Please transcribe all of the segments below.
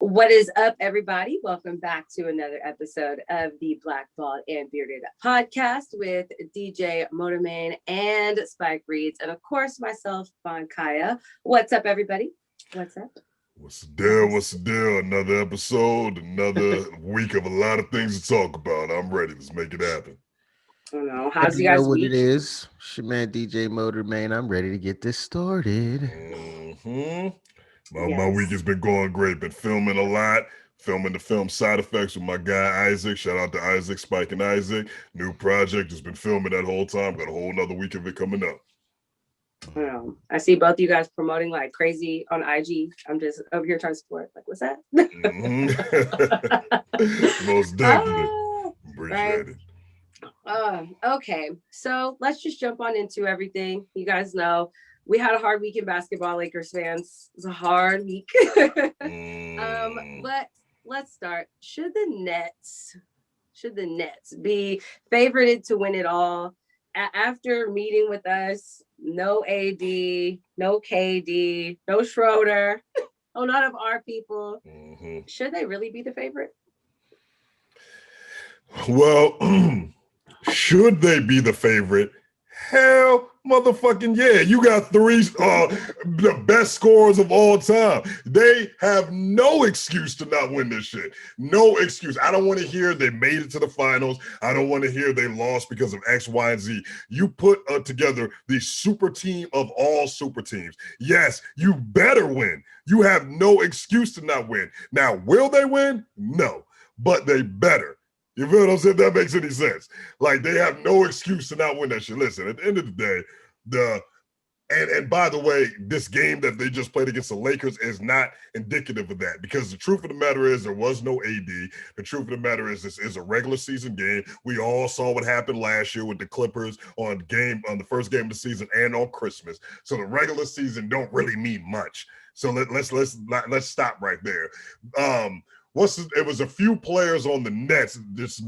What is up, everybody? Welcome back to another episode of the Black Bald and Bearded podcast with DJ Motorman and Spike Reeds, and of course, myself, Kaya. What's up, everybody? What's up? What's the deal? What's the deal? Another episode, another week of a lot of things to talk about. I'm ready. Let's make it happen. I don't know. How's You you know guys' what week? it is. It's your man DJ Motor Man. I'm ready to get this started. hmm My week Yes. has been going great. Been filming a lot. Filming the film Side Effects with my guy Isaac. Shout out to Isaac, Spike, and Isaac. New project. Has been filming that whole time. Got a whole nother week of it coming up. I see both of you guys promoting like crazy on IG. I'm just over here trying to support. Like, what's that? Mhm. Most definitely. Right. Appreciate it. Okay, so let's just jump on into everything. You guys know we had a hard week in basketball, Lakers fans. It was a hard week. Mm. But let's start. Should the Nets be favorited to win it all? After meeting with us, no AD, no KD, no Schroeder, no none of our people. Mhm. Should they really be the favorite? Well, should they be the favorite? Hell, motherfucking yeah! You got three the best scorers of all time. They have no excuse to not win this shit. No excuse. I don't want to hear they made it to the finals. I don't want to hear they lost because of X, Y, and Z. You put together the super team of all super teams. Yes, you better win. You have no excuse to not win. Now, will they win? No, but they better. You feel what I'm saying? That makes any sense. Like they have no excuse to not win that shit. Listen, at the end of the day, and by the way, this game that they just played against the Lakers is not indicative of that because the truth of the matter is there was no AD. The truth of the matter is this is a regular season game. We all saw what happened last year with the Clippers on the first game of the season and on Christmas. So the regular season don't really mean much. So let's stop right there. It was a few players on the Nets.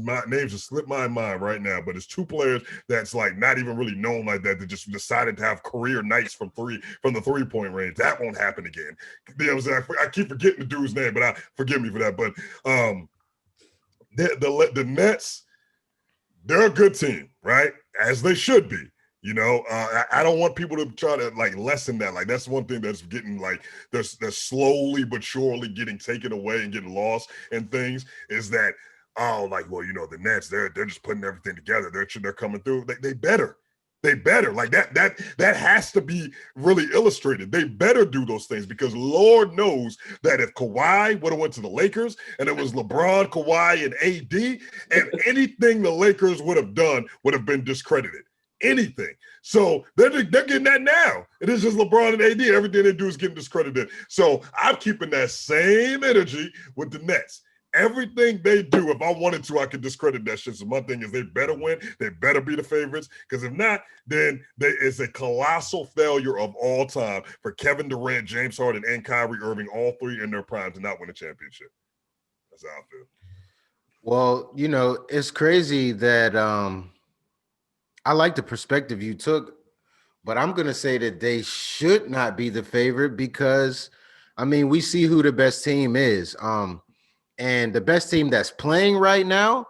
My names just slipped my mind right now, but it's two players that's like not even really known like that just decided to have career nights from the 3-point range. That won't happen again. I keep forgetting the dude's name, but forgive me for that. But the Nets, they're a good team, right? As they should be. You know, I don't want people to try to like lessen that. Like that's one thing that's getting like they're slowly but surely getting taken away and getting lost and things is that the Nets they're just putting everything together. They're coming through. They better. They better like that has to be really illustrated. They better do those things because Lord knows that if Kawhi would have went to the Lakers and it was LeBron, Kawhi, and AD, and anything the Lakers would have done would have been discredited. Anything. So they're getting that now. It is just LeBron and AD. Everything they do is getting discredited. So I'm keeping that same energy with the Nets. Everything they do, if I wanted to, I could discredit that shit. So my thing is they better win. They better be the favorites. Because if not, then it's a colossal failure of all time for Kevin Durant, James Harden, and Kyrie Irving, all three in their prime, to not win a championship. That's how I feel. Well, it's crazy that I like the perspective you took, but I'm going to say that they should not be the favorite because, we see who the best team is. And the best team that's playing right now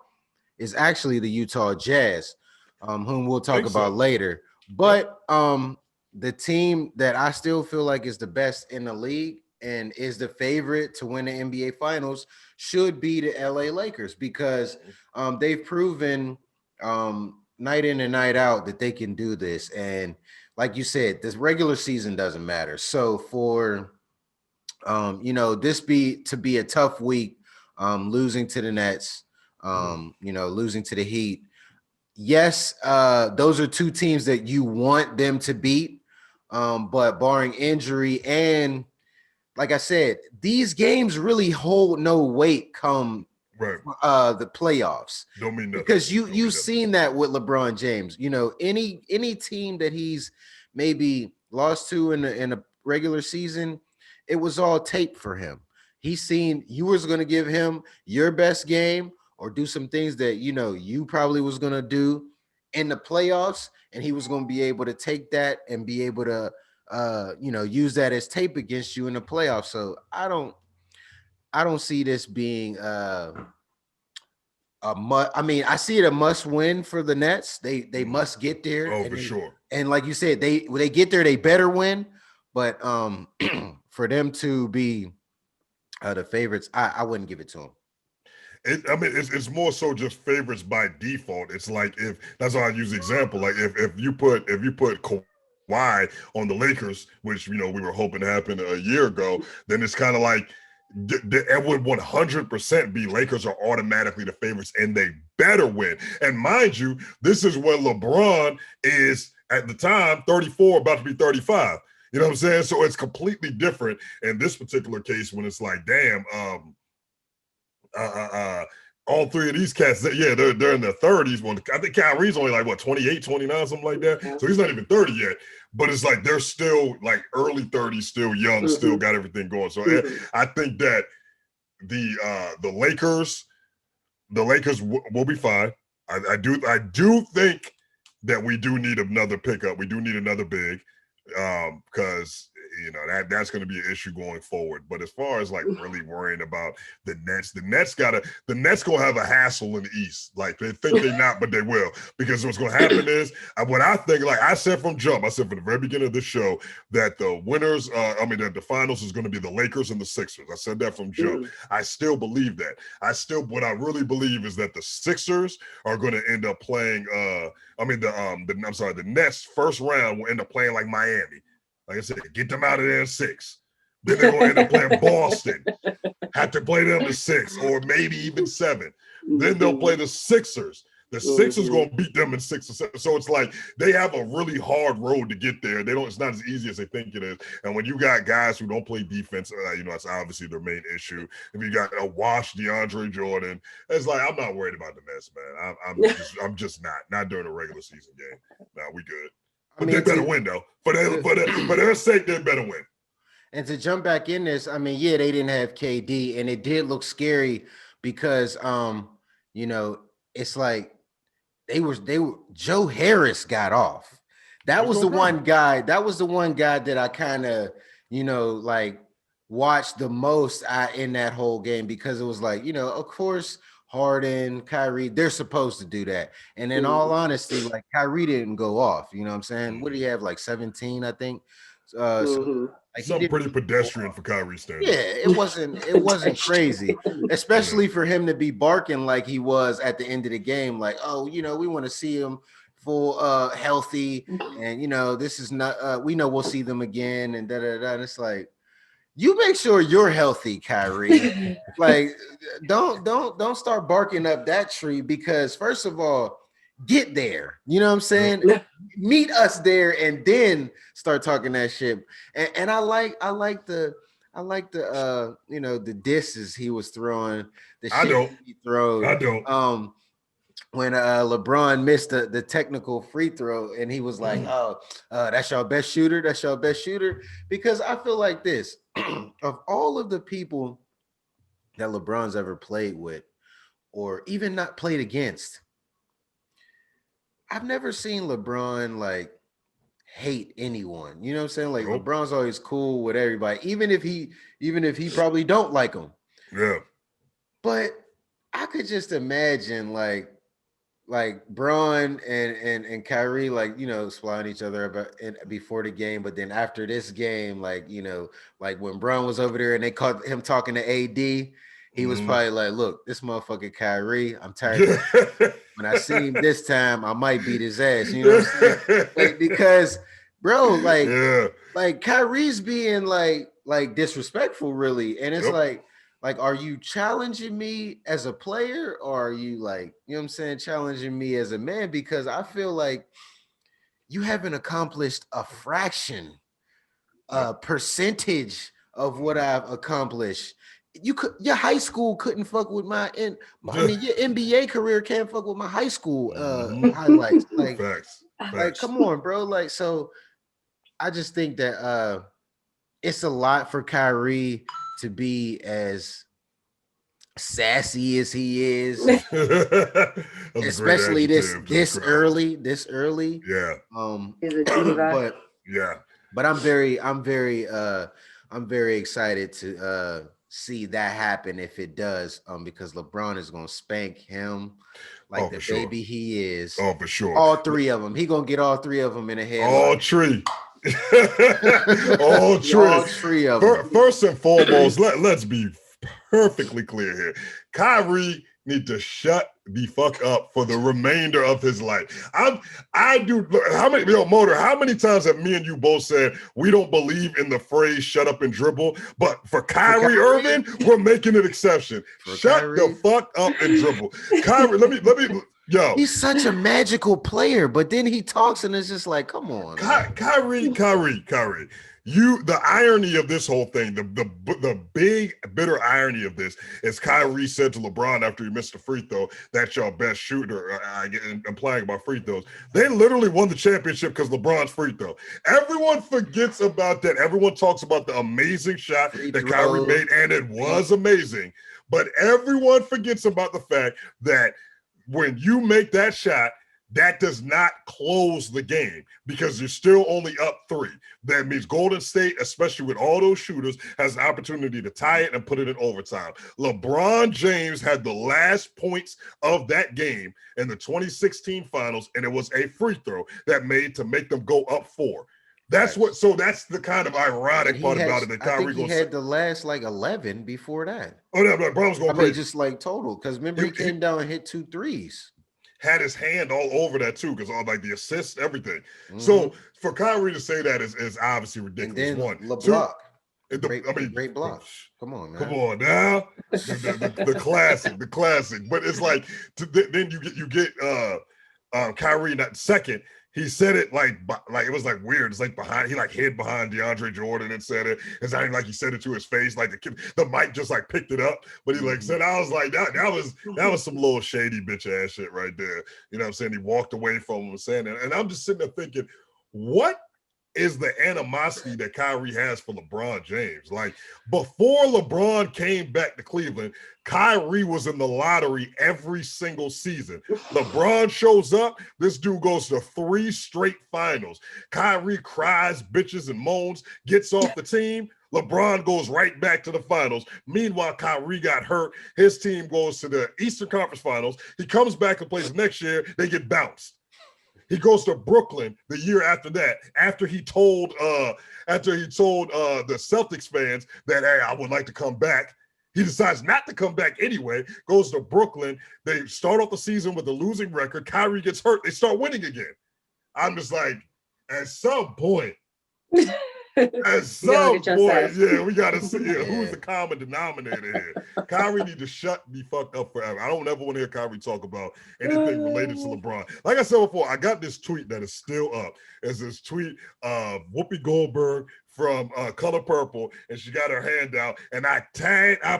is actually the Utah Jazz, whom we'll talk about later. But the team that I still feel like is the best in the league and is the favorite to win the NBA Finals should be the LA Lakers because they've proven night in and night out that they can do this. And like you said, this regular season doesn't matter. So for this be a tough week, losing to the Nets, losing to the Heat. Yes, those are two teams that you want them to beat, but barring injury and like I said, these games really hold no weight come the playoffs. Don't mean nothing. Because you've seen that with LeBron James. Any team that he's maybe lost to in a regular season, it was all tape for him. He's seen you was going to give him your best game or do some things that you probably was going to do in the playoffs, and he was going to be able to take that and be able to use that as tape against you in the playoffs. So I don't see this being I mean, I see it a must win for the Nets. They must get there. Oh, for sure. And like you said, when they get there, they better win. But for them to be the favorites, I wouldn't give it to them. I mean, it's more so just favorites by default. It's like, if that's why I use the example. Like if you put Kawhi on the Lakers, which we were hoping to happen a year ago, then it's kind of like it would 100% be Lakers are automatically the favorites and they better win. And mind you, this is when LeBron is at the time 34, about to be 35. You know what I'm saying? So it's completely different in this particular case when it's like, damn, all three of these cats, they're in their 30s. Well, I think Kyrie's only like 28, 29, something like that. So he's not even 30 yet. But it's like they're still like early 30s, still young, still got everything going. So I think that the Lakers will be fine. I do think that we do need another pickup. We do need another big, because that's going to be an issue going forward. But as far as like really worrying about the Nets gonna have a hassle in the East. Like they think they're not, but they will, because what's going to happen is what I think. Like I said from the very beginning of the show that the winners, that the finals is going to be the Lakers and the Sixers. I said that from jump. I still believe that. What I really believe is that the Sixers are going to end up playing. The Nets first round will end up playing like Miami. Like I said, get them out of there in 6. Then they're going to end up playing Boston. Have to play them in 6 or maybe even 7. Then they'll play the Sixers. The Sixers going to beat them in 6 or 7. So it's like they have a really hard road to get there. It's not as easy as they think it is. And when you got guys who don't play defense, that's obviously their main issue. If you got a washed DeAndre Jordan, it's like, I'm not worried about the Nets, man. I'm just not during a regular season game. Nah, we good. But they better win, though. For their sake, they better win. And to jump back in this, I mean, yeah, they didn't have KD, and it did look scary because, it's like they were Joe Harris got off. That was the one guy that I kind of, watched the most in that whole game, because it was like, of course, Harden, Kyrie, they're supposed to do that. And in all honesty, like Kyrie didn't go off. You know what I'm saying? What do you have, like 17, I think? So, like, something pretty pedestrian for Kyrie standards. Yeah, it wasn't crazy, especially for him to be barking like he was at the end of the game, like, oh, we want to see him full healthy, and this is not we know we'll see them again, and and it's like, you make sure you're healthy, Kyrie. Like, don't start barking up that tree, because first of all, get there. You know what I'm saying? Meet us there and then start talking that shit. And I like the the disses he was throwing. The shit he throws. I don't. When LeBron missed the technical free throw, and he was like, that's your best shooter. That's your best shooter. Because I feel like this, of all of the people that LeBron's ever played with, or even not played against, I've never seen LeBron like hate anyone. You know what I'm saying? Like, LeBron's always cool with everybody, even if he probably don't like them. Yeah. But I could just imagine like Bron and Kyrie, like, swallowing each other about before the game, but then after this game, like, like when Bron was over there and they caught him talking to AD, he was probably like, look, this motherfucker Kyrie, I'm tired of him. When I see him this time, I might beat his ass. You know what I'm saying? Like, because, bro, like Kyrie's being like disrespectful, really. And it's like, are you challenging me as a player, or are you, like, you know what I'm saying, challenging me as a man? Because I feel like you haven't accomplished a fraction, percentage of what I've accomplished. Your high school couldn't fuck with your NBA career can't fuck with my high school highlights. Like, Facts. Like, come on, bro. Like, so I just think that it's a lot for Kyrie to be as sassy as he is, especially this early. Yeah. But I'm very excited see that happen if it does, because LeBron is gonna spank him like Oh, the for sure. baby he is. Oh, for sure. All three of them. He gonna get all three of them in a All headlock. tree. All tree. All three of them. First and foremost, let's be perfectly clear here. Kyrie need to shut the fuck up for the remainder of his life. I do. How many, Motor? How many times have me and you both said we don't believe in the phrase "shut up and dribble"? But for Kyrie Irving, we're making an exception. Shut the fuck up and dribble, Kyrie. Let me. Yo, he's such a magical player, but then he talks and it's just like, come on, Kyrie. The irony of this whole thing, the big bitter irony of this is Kyrie said to LeBron after he missed a free throw, "That's your best shooter," implying about free throws. They literally won the championship because LeBron's free throw. Everyone forgets about that. Everyone talks about the amazing shot that Kyrie made, and it was amazing. But everyone forgets about the fact that when you make that shot, that does not close the game because you're still only up 3. That means Golden State, especially with all those shooters, has an opportunity to tie it and put it in overtime. LeBron James had the last points of that game in the 2016 finals, and it was a free throw that made to make them go up 4. That's what. So that's the kind of ironic part about it. That Kyrie had the last 11 before that. Oh, no, LeBron was going crazy. Just total, because remember he came down and hit 2 threes. Had his hand all over that too, because all the assists, everything. Mm-hmm. So for Kyrie to say that is obviously ridiculous. One, LeBron. Great block. Come on, man. Come on now. the classic. But it's like then you get Kyrie in that second. He said it like it was weird. It's behind. He hid behind DeAndre Jordan and said it. It's not even like he said it to his face. The mic just picked it up. But he said, I was like, that was some little shady bitch ass shit right there. You know what I'm saying? He walked away from him saying that, and I'm just sitting there thinking, what is the animosity that Kyrie has for LeBron James? Before LeBron came back to Cleveland, Kyrie was in the lottery every single season. LeBron shows up, this dude goes to 3 straight finals. Kyrie cries, bitches, and moans, gets off the team. LeBron goes right back to the finals. Meanwhile, Kyrie got hurt. His team goes to the Eastern Conference Finals. He comes back and plays next year. They get bounced. He goes to Brooklyn the year after that, after he told the Celtics fans that, hey, I would like to come back. He decides not to come back anyway, goes to Brooklyn. They start off the season with a losing record. Kyrie gets hurt. They start winning again. I'm just like, at some point, at some point, we got to see who's the common denominator here. Kyrie need to shut the fuck up forever. I don't ever want to hear Kyrie talk about anything related to LeBron. Like I said before, I got this tweet that is still up. It's this tweet of Whoopi Goldberg from Color Purple, and she got her hand out, and I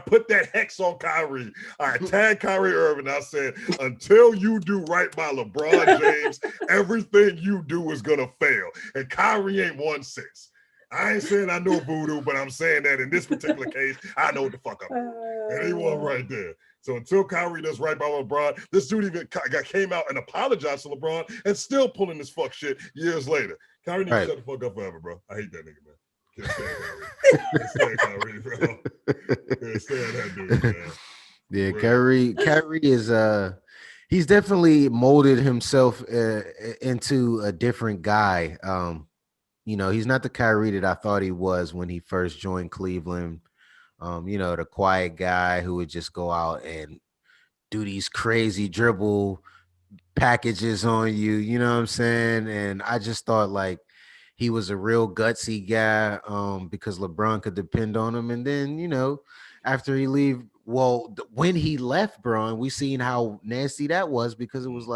put that hex on Kyrie. I tagged Kyrie Irving. I said, until you do right by LeBron James, everything you do is gonna fail. And Kyrie ain't 1-6. I ain't saying I know voodoo, but I'm saying that in this particular case, I know what the fuck I'm doing. And he was right there. So until Kyrie does right by LeBron, this dude even came out and apologized to LeBron and still pulling this fuck shit years later. Kyrie needs to shut the fuck up forever, bro. I hate that nigga, man. Can't stand Kyrie, bro. Can't stand that dude, man. Yeah, really. Kyrie is he's definitely molded himself into a different guy. He's not the Kyrie that I thought he was when he first joined Cleveland. The quiet guy who would just go out and do these crazy dribble packages on you, you know what I'm saying? And I just thought he was a real gutsy guy because LeBron could depend on him. And then, after he when he left Bron, we seen how nasty that was because it was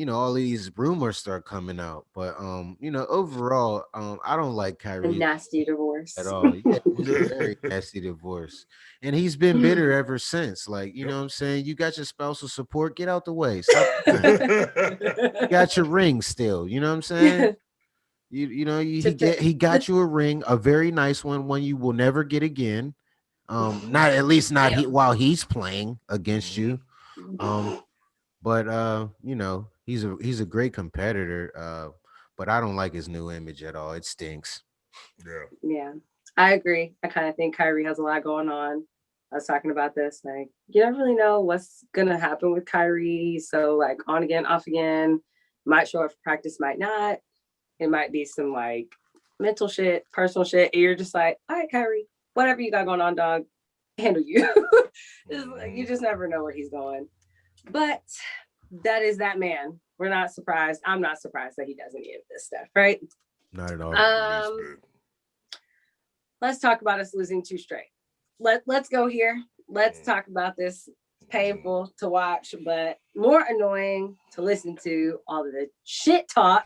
all these rumors start coming out. But overall, I don't like Kyrie. A nasty divorce at all. Yeah, it was a very nasty divorce. And he's been bitter ever since. You know what I'm saying? You got your spousal support, get out the way. Stop. You got your ring still. You know what I'm saying? He got you a ring, a very nice one you will never get again. Not while he's playing against you. But he's a great competitor. But I don't like his new image at all. It stinks. Yeah. I agree. I kind of think Kyrie has a lot going on. I was talking about this. Like, you don't really know what's gonna happen with Kyrie. So, like, on again, off again. Might show up for practice, might not. It might be some like mental shit, personal shit. And you're just like, all right, Kyrie, whatever you got going on, dog, handle you. It's like, you just never know where he's going. But that is that man. We're not surprised. I'm not surprised that he does any of this stuff, right? Not at all. Let's talk about us losing two straight. Let's go here. Let's talk about this. It's painful to watch, but more annoying to listen to. All of the shit talk,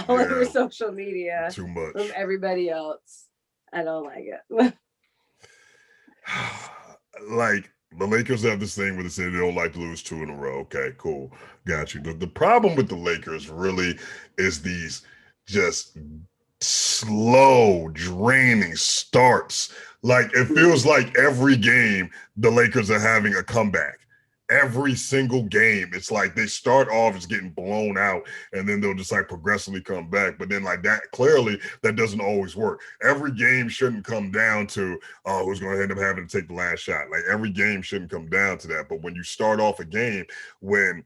all over social media, too much from everybody else. I don't like it. Like, the Lakers have this thing where they say they don't like to lose two in a row. Okay, cool. Got you. The problem with the Lakers really is these just slow, draining starts. Like, it feels like every game the Lakers are having a comeback. Every single game, it's like they start off as getting blown out and then they'll just like progressively come back. But then like that, clearly that doesn't always work. Every game shouldn't come down to who's going to end up having to take the last shot. Like, every game shouldn't come down to that. But when you start off a game when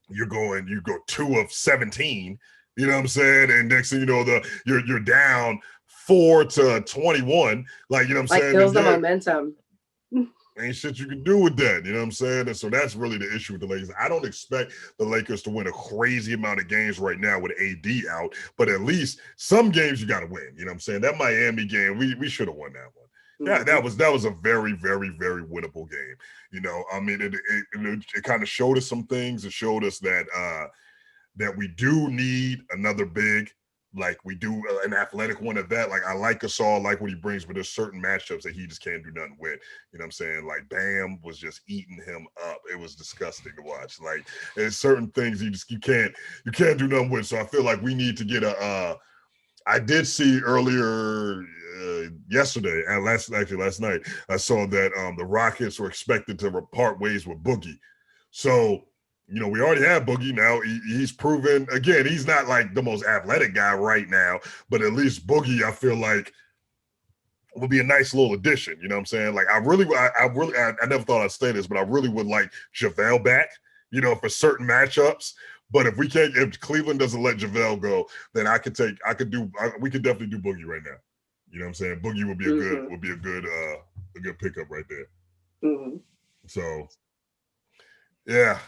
you go 2 of 17, you know what I'm saying? And next thing you know, you're down 4 to 21. Like, you know what I'm saying? Feels the momentum. Ain't shit you can do with that, you know what I'm saying? And so that's really the issue with the Lakers. I don't expect the Lakers to win a crazy amount of games right now with AD out, but at least some games you got to win. You know what I'm saying? That Miami game, we should have won that one. Yeah, that was a very, very, very winnable game. You know, I mean, it kind of showed us some things. It showed us that we do need another big. Like, we do an athletic one at that. Like, I like Gasol, I like what he brings, but there's certain matchups that he just can't do nothing with. You know what I'm saying? Like, Bam was just eating him up. It was disgusting to watch. Like, there's certain things you can't do nothing with. So I feel like we need to get I did see earlier yesterday and last night, I saw that the Rockets were expected to part ways with Boogie. So, you know, we already have Boogie now. He's proven, again, he's not like the most athletic guy right now, but at least Boogie, I feel like, would be a nice little addition. You know what I'm saying? Like, I never thought I'd say this, but I really would like JaVale back, you know, for certain matchups. But if Cleveland doesn't let JaVale go, then we could definitely do Boogie right now. You know what I'm saying? Boogie would be a good pickup right there. Mm-hmm. So, yeah.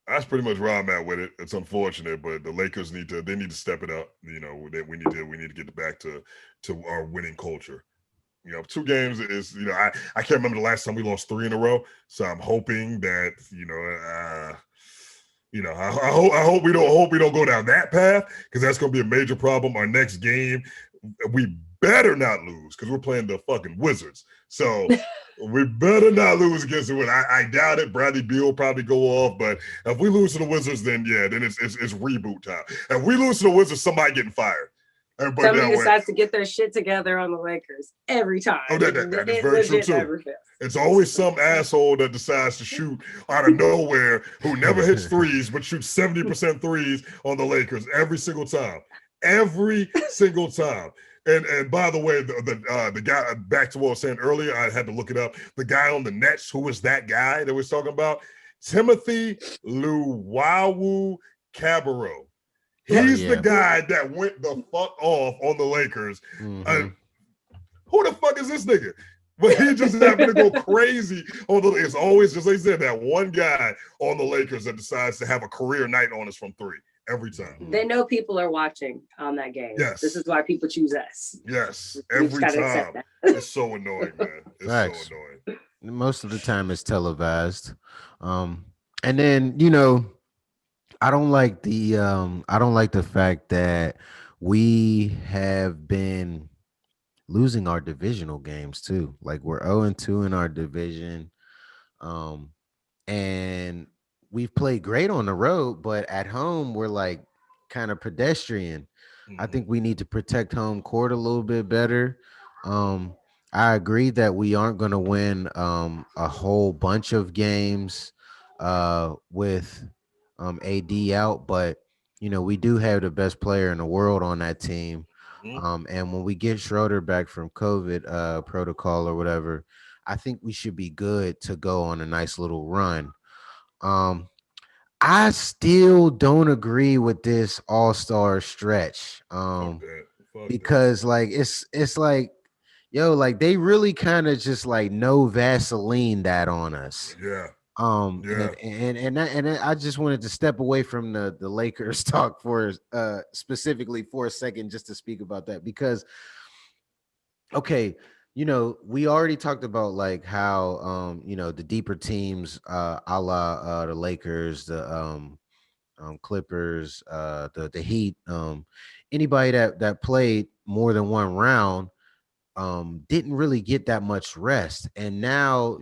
That's pretty much where I'm at with it. It's unfortunate, but the Lakers need to step it up. You know, we need to get back to our winning culture. You know, 2 games is, you know, I can't remember the last time we lost 3 in a row. So I'm hoping that, I hope we don't go down that path, because that's going to be a major problem. Our next game, we better not lose, because we're playing the fucking Wizards. So we better not lose against the Wizards. I doubt it. Bradley Beal will probably go off, but if we lose to the Wizards, then it's reboot time. If we lose to the Wizards, somebody getting fired. Somebody decides to get their shit together on the Lakers every time. Oh, that is very true too. It's always some asshole that decides to shoot out of nowhere, who never hits threes but shoots 70% threes on the Lakers every single time. Every single time. And by the way, the guy, back to what I was saying earlier, I had to look it up. The guy on the Nets, who was that guy that we're talking about? Timothy Luwawu Cabarro. He's the guy that went the fuck off on the Lakers. Mm-hmm. Who the fuck is this nigga? But he just happened to go crazy on the. It's always, just like I said, that one guy on the Lakers that decides to have a career night on us from 3 every time. They know people are watching on that game. Yes. This is why people choose us. Yes, every time. It's so annoying, man. It's Facts. so annoying. Most of the time it's televised. And then, you know, I don't like the fact that we have been losing our divisional games too. Like, we're 0-2 in our division. And we've played great on the road, but at home we're like kind of pedestrian. I think we need to protect home court a little bit better. I agree that we aren't going to win a whole bunch of games with AD out, but you know, we do have the best player in the world on that team. And when we get Schroeder back from COVID protocol or whatever, I think we should be good to go on a nice little run. Um, I still don't agree with this all-star stretch. Fuck that. Fuck that. Because like it's like, yo, like they really kind of just like no Vaseline that on us. Yeah. Um, Yeah. and I just wanted to step away from the Lakers talk for specifically for a second just to speak about that because okay, we already talked about like how the deeper teams a la the Lakers, the Clippers, the Heat, anybody that played more than one round didn't really get that much rest. And now,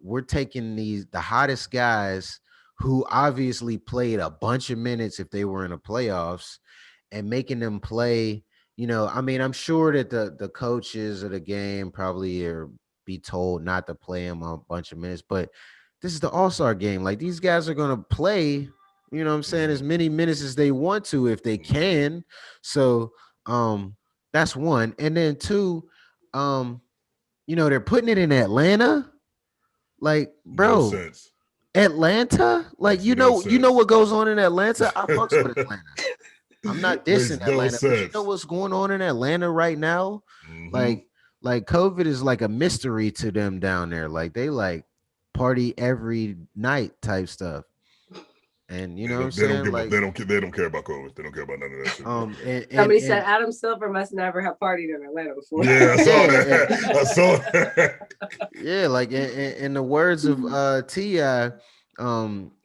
we're taking the hottest guys who obviously played a bunch of minutes if they were in the playoffs and making them play. I mean, I'm sure that the coaches of the game probably are be told not to play them a bunch of minutes, but this is the all-star game. Like these guys are gonna play, what I'm saying, as many minutes as they want to if they can. So that's one. And then two, um, they're putting it in Atlanta. Like, No bro, sense. Atlanta? Like, Makes no you know sense. what goes on in Atlanta? I fucks with Atlanta. I'm not Makes dissing no Atlanta, but you know sense. what's going on in Atlanta right now? Mm-hmm. Like COVID is like a mystery to them down there. Like they like party every night type stuff. And you know what I'm They don't saying? give up. Like They don't care about COVID. They don't care about none of that shit, bro. and Somebody said Adam Silver must never have partied in Atlanta before. Yeah, I saw yeah, that. I saw that. yeah, like in the words of Ti,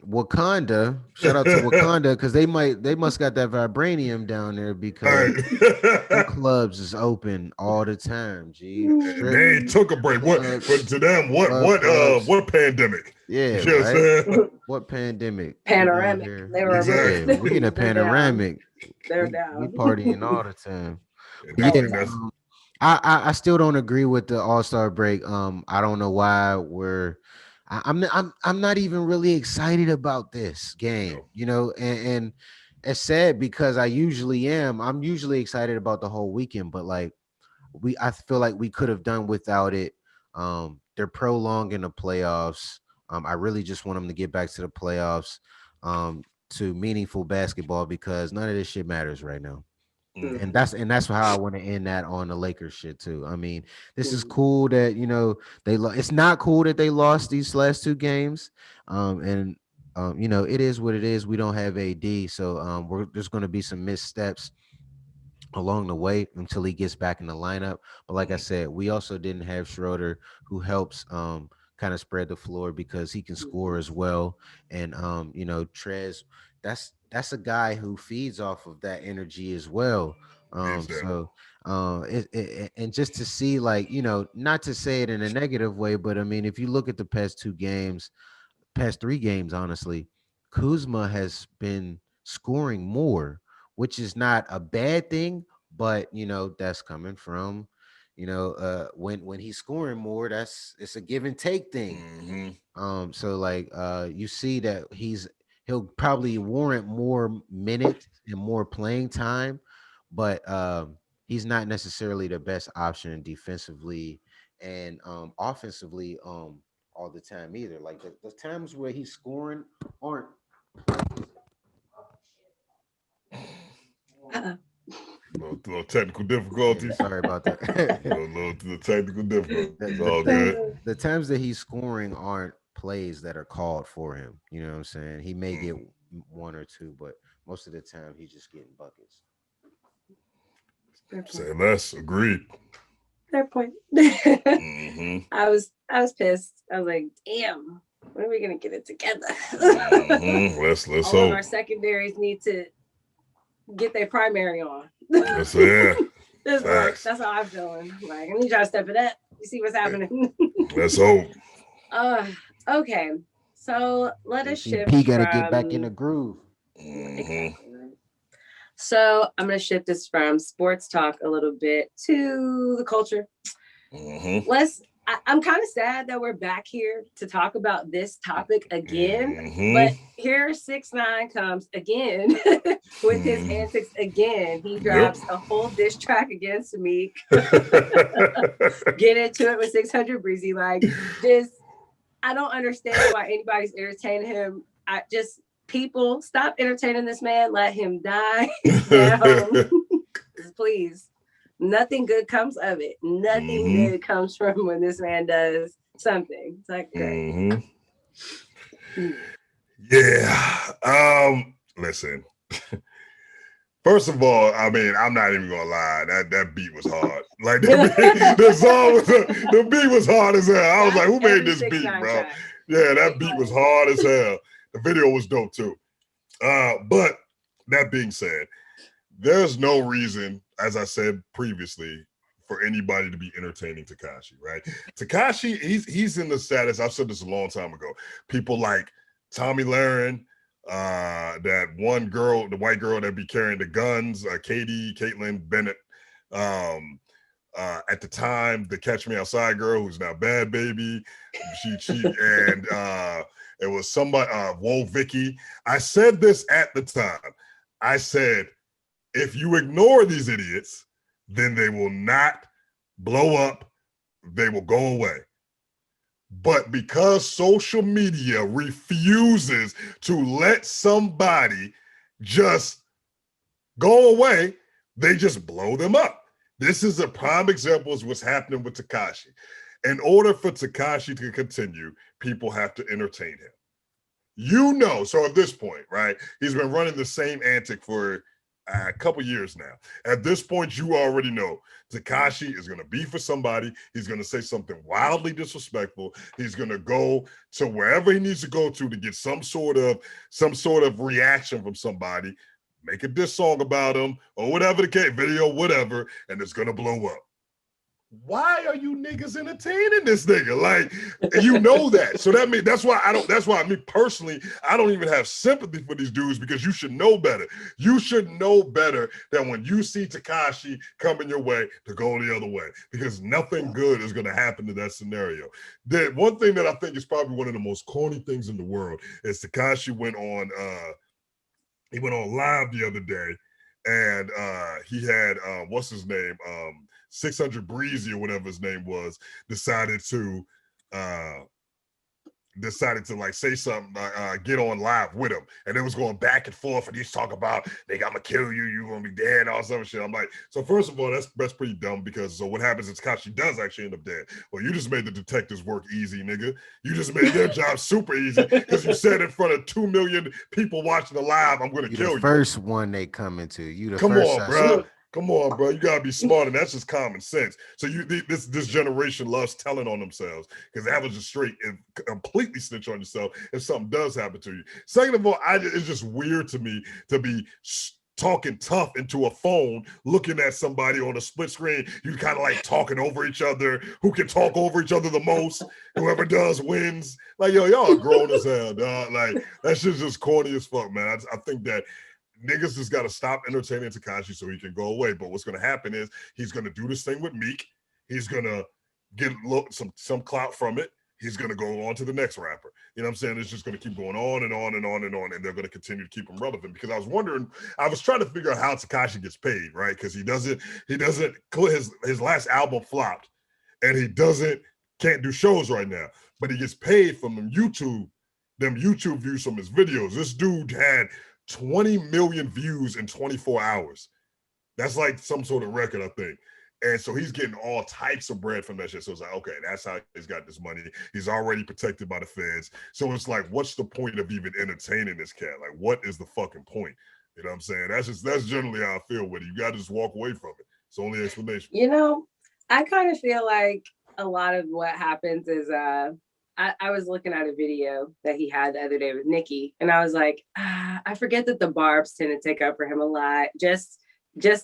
Wakanda, shout out to Wakanda, because they must got that vibranium down there All because them right. clubs is open all the time. G strip They ain't took a break. What? But clubs, to them, club clubs. what pandemic? Yeah, You know what I'm right. saying? What pandemic? We out Panoramic. here. They were Exactly. Yeah, removed. we in a They're down. panoramic. They're We down. partying all the time. And But I All the yeah, think time. that's I still don't agree with the All-Star break. I don't know why I'm not even really excited about this game, no. and it's sad because I usually am. I'm usually excited about the whole weekend, but like I feel like we could have done without it. They're prolonging the playoffs. I really just want them to get back to the playoffs, to meaningful basketball because none of this shit matters right now. And Mm-hmm. that's how I want to end that on the Lakers shit too. I mean, this is Mhm. cool that it's not cool that they lost these last two games. And it is what it is. We don't have AD, so we're there's going to be some missteps along the way until he gets back in the lineup. But like I said, we also didn't have Schroeder, who helps kind of spread the floor because he can score as well. And Trez, that's a guy who feeds off of that energy as well. Needs that. So and just to see, like, not to say it in a negative way, but I mean, if you look at the past three games, honestly, Kuzma has been scoring more, which is not a bad thing, but that's coming from, when he's scoring more, it's a give and take thing. Mm-hmm. So like you see that he'll probably warrant more minutes and more playing time, but he's not necessarily the best option defensively and offensively all the time either. Like the times where he's scoring aren't Uh-uh. Little technical yeah, difficulties. sorry about that. Little technical difficulties. the, It's the all times good. the times that he's scoring aren't plays that are called for him. You know what I'm saying? He may get Mm. one or two, but most of the time he's just getting buckets. Fair point. Say less. Agreed. Fair point. Mm-hmm. I was pissed. I was like, damn, when are we gonna get it together? Mm-hmm. Let's All of hope. our secondaries need to get their primary on. Let's yeah. This March. Facts. That's how I'm feeling. Like, I need y'all to step it up. You see what's happening. Let's hope. uh okay. So let us shift KCP got to get back in the from groove. Mm-hmm. exactly. So I'm gonna shift this from sports talk a little bit to the culture. Mm-hmm. I'm kind of sad that we're back here to talk about this topic again, but Mm-hmm. here 6ix9ine comes again with his Mm. antics again. He Yep. drops a whole diss track against Meek. Get into it with 600 Breezy. Like, just, I don't understand why anybody's entertaining him. I just, people, stop entertaining this man. Let him die down. Please. Nothing good comes of it. Nothing Mm-hmm. good comes from when this man does something. It's like, great. Mm-hmm. Yeah. Listen. First of all, I mean, I'm not even gonna lie. That beat was hard. Like the song was, the beat was hard as hell. I was like, who made this beat, bro? Track. Yeah, that beat was hard as hell. The video was dope too. But that being said, there's no reason, as I said previously, for anybody to be entertaining Tekashi, right? Tekashi, he's in the status. I've said this a long time ago. People like Tommy Lahren, that one girl, the white girl that be carrying the guns, Caitlyn Bennett. At the time, the Catch Me Outside girl, who's now Bad Baby. She and it was somebody, Whoa Vicky. I said this at the time. I said, if you ignore these idiots, then they will not blow up. They will go away. But because social media refuses to let somebody just go away, they just blow them up. This is a prime example of what's happening with Tekashi. In order for Tekashi to continue, people have to entertain him. You know, so at this point, right, he's been running the same antic for a couple years now. At this point, you already know Tekashi is going to be for somebody. He's going to say something wildly disrespectful. He's going to go to wherever he needs to go to get some sort of reaction from somebody, make a diss song about him or whatever the case, video, whatever, and it's going to blow up. Why are you niggas entertaining this nigga? Like, you know that. So that's why me personally, I don't even have sympathy for these dudes, because you should know better. You should know better than when you see Tekashi coming your way to go the other way, because nothing good is going to happen to that scenario. The one thing that I think is probably one of the most corny things in the world is Tekashi went on live the other day, and he had what's his name? 600 Breezy or whatever his name was, decided to like say something, get on live with him, and it was going back and forth, and he's talking about, nigga, I'm gonna kill you, you're gonna be dead, all some shit. I'm like, so first of all, that's pretty dumb, because so what happens is Tekashi does actually end up dead. Well, you just made the detectives work easy, nigga. You just made their job super easy, because you said in front of 2 million people watching the live, I'm gonna kill you. First one they come into. You the Come first on, bro. Come on, bro. You gotta be smart, and that's just common sense. So this generation loves telling on themselves, because that was just straight and completely snitch on yourself if something does happen to you. Second of all, it's just weird to me to be talking tough into a phone, looking at somebody on a split screen. You kind of like talking over each other. Who can talk over each other the most? Whoever does wins. Like, yo, y'all are grown as hell, dog. Like, that shit's just corny as fuck, man. I think that niggas just got to stop entertaining Tekashi so he can go away. But what's going to happen is he's going to do this thing with Meek. He's going to get some clout from it. He's going to go on to the next rapper. You know what I'm saying? It's just going to keep going on and on and on and on, and they're going to continue to keep him relevant. Because I was trying to figure out how Tekashi gets paid, right? Because he doesn't, his last album flopped, and he can't do shows right now. But he gets paid from them YouTube views from his videos. This dude had 20 million views in 24 hours. That's like some sort of record, I think. And so he's getting all types of bread from that shit. So it's like, okay, that's how he's got this money. He's already protected by the feds. So it's like, what's the point of even entertaining this cat? Like, what is the fucking point? You know what I'm saying? That's generally how I feel with it. You got to just walk away from it. It's the only explanation. You know, I kind of feel like a lot of what happens is I was looking at a video that he had the other day with Nicki, and I was like, I forget that the barbs tend to take up for him a lot, just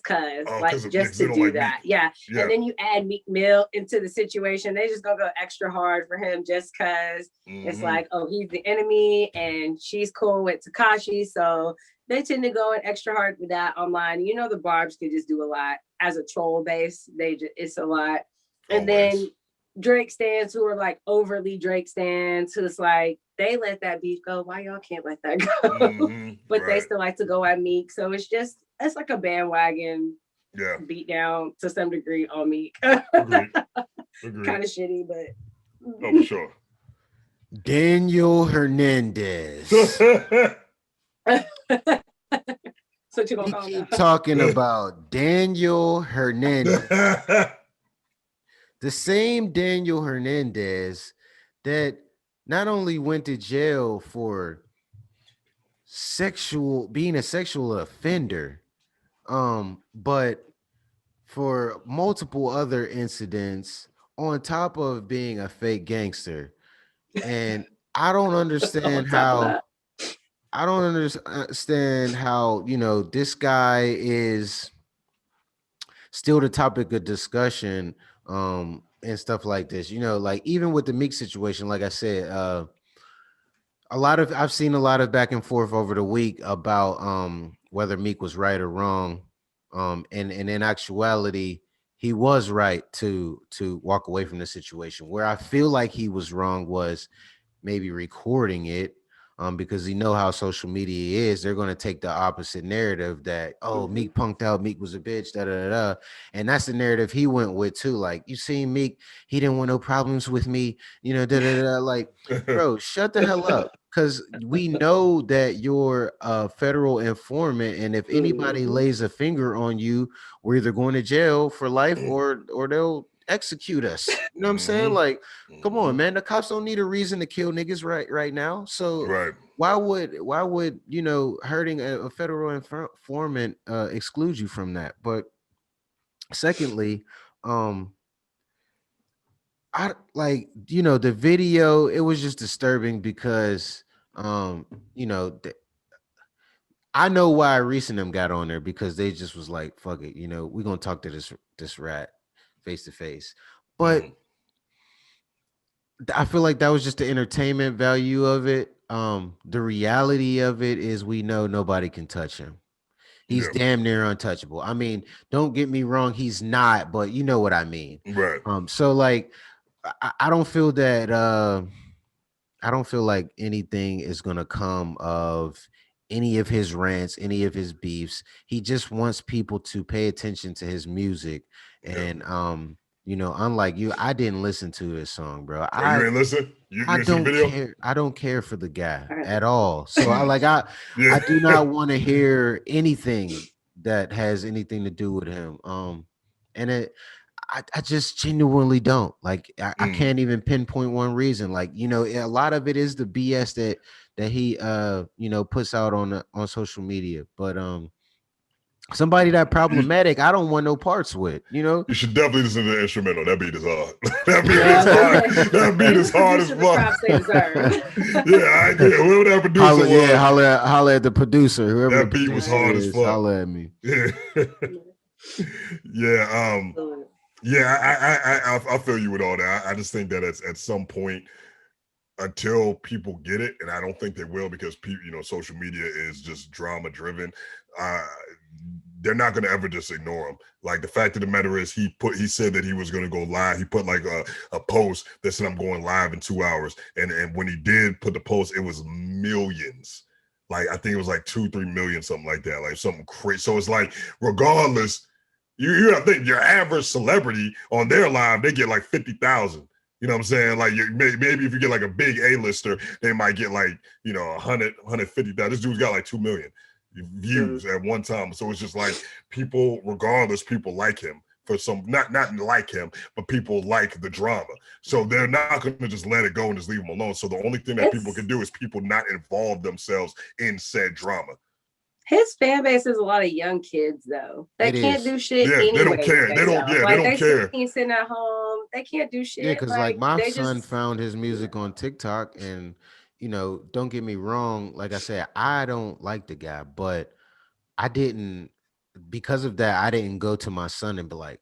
cause, just to do that. Yeah. And then you add Meek Mill into the situation, they just gonna go extra hard for him just cause it's like, oh, he's the enemy and she's cool with Tekashi, so they tend to go in extra hard with that online. You know, the barbs can just do a lot as a troll base. It's a lot. And then Drake stands who are like overly Drake stands who's like they let that beef go. Why y'all can't let that go? But right. they still like to go at Meek. So it's like a bandwagon Yeah. beat down to some degree on Meek. Agreed. Kind of shitty, but for sure. Daniel Hernandez. So you gonna We call him keep now? talking about Daniel Hernandez. The same Daniel Hernandez that not only went to jail for being a sexual offender, but for multiple other incidents on top of being a fake gangster. And I don't understand On top of how that. I don't understand how, this guy is still the topic of discussion and stuff like this. Like even with the Meek situation, like I said, I've seen a lot of back and forth over the week about whether Meek was right or wrong. And in actuality, he was right to walk away from the situation. Where I feel like he was wrong was maybe recording it, because you know how social media is. They're going to take the opposite narrative that, oh, Meek punked out, Meek was a bitch, da da da, and that's the narrative he went with too. Like, you see Meek, he didn't want no problems with me, da da da. Like, bro, shut the hell up. Because we know that you're a federal informant, and if anybody lays a finger on you, we're either going to jail for life or they'll execute us. You know what I'm saying? Like, come on, man. The cops don't need a reason to kill niggas right now. So Right. why would hurting a federal informant exclude you from that? But secondly, I like, the video, it was just disturbing because you know th- I know why Reese and them got on there, because they just was like, fuck it, we're gonna talk to this rat face to face. But I feel like that was just the entertainment value of it. The reality of it is, we know nobody can touch him. He's Yeah. damn near untouchable. I mean, don't get me wrong, he's not, but you know what I mean. Right. So like, I don't feel that I don't feel like anything is gonna come of any of his rants, any of his beefs. He just wants people to pay attention to his music. Yeah. And unlike you, I didn't listen to his song, bro. Oh, you ain't listen? You I ain't see the don't video? care. I don't care for the guy All right. at all. So I Yeah. do not want to hear anything that has anything to do with him. And I just genuinely don't. Like, I can't even pinpoint one reason. Like, a lot of it is the BS that he puts out on social media. But somebody that problematic, I don't want no parts with, You should definitely listen to the instrumental. That beat is hard. That beat is hard as fuck. Yeah, I agree. Whoever that producer was. Holla at the producer. Whoever That the beat was producer hard as is, fuck. holla at me. Yeah. Yeah. Yeah, I feel you with all that. I just think that at some point, until people get it, and I don't think they will, because people, social media is just drama driven. They're not going to ever just ignore him. Like, the fact of the matter is, he said that he was going to go live. He put like a post that said, I'm going live in 2 hours. And when he did put the post, it was millions. Like, I think it was like 2-3 million, something like that. Like, something crazy. So it's like, regardless, you gotta think, your average celebrity on their live, they get like 50,000. You know what I'm saying? Like, maybe if you get like a big A-lister, they might get like, 150,000. This dude's got like 2 million views at one time. So it's just like, people, regardless, people like him for some, not like him, but people like the drama. So they're not going to just let it go and just leave him alone. So the only thing that people can do is people not involve themselves in said drama. His fan base is a lot of young kids, though. They can't do shit. Yeah, anyway, they don't care. They don't. Yeah, like, they don't care. He's sitting at home. They can't do shit. Yeah, because like my son just found his music on TikTok, and don't get me wrong. Like I said, I don't like the guy, but I didn't, because of that, I didn't go to my son and be like,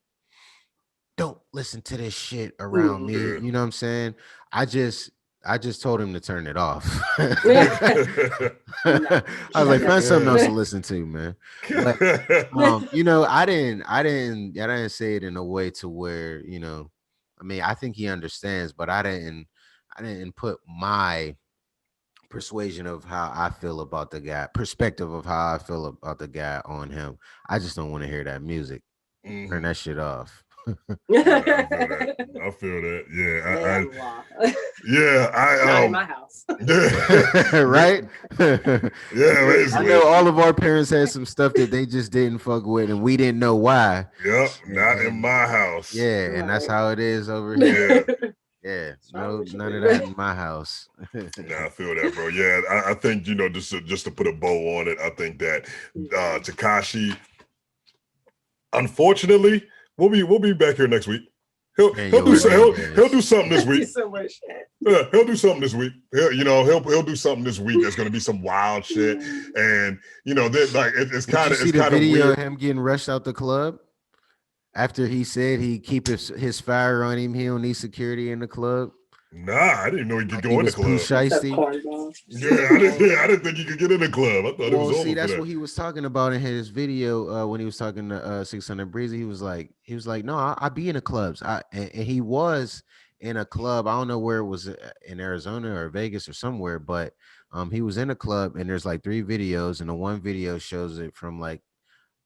don't listen to this shit around me. You know what I'm saying? I just told him to turn it off. I was like, find something else to listen to, man. But, I didn't say it in a way to where, I mean, I think he understands, but I didn't put my persuasion of how I feel about the guy, perspective of how I feel about the guy on him. I just don't want to hear that music. Turn Mhm. that shit off. Yeah, I feel that. I feel that. Yeah, Damn law. yeah, Not in my house. yeah, Right? yeah, I know basically. all of our parents had some stuff that they just didn't fuck with, and we didn't know why. Yep, not in And my house. yeah, and that's Right. how it is over here. Yeah, Yeah, What's wrong no, with none of you? that in my house. nah, I feel that, bro. Yeah, I think just to put a bow on it, I think that Takashi, unfortunately, we'll be back here next week. He'll do January, he'll yes. do something this Do week. so much shit. Yeah, he'll do something this week. He'll do something this week. That's going to be some wild shit, and like it's Did you kind see of the video weird. of him getting rushed out the club after he said he keep his fire on him? He don't need security in the club. Nah, I didn't know he could Like he go in the was Pooh club. He's so Shiesty. cornball. I didn't think he could get in the club. I thought it was Well, see, over for that's that. what he was talking about in his video when he was talking to 600 Breezy. He was like, no, I be in the clubs. And he was in a club. I don't know where it was in Arizona or Vegas or somewhere, but he was in a club and there's like 3 videos, and the one video shows it from like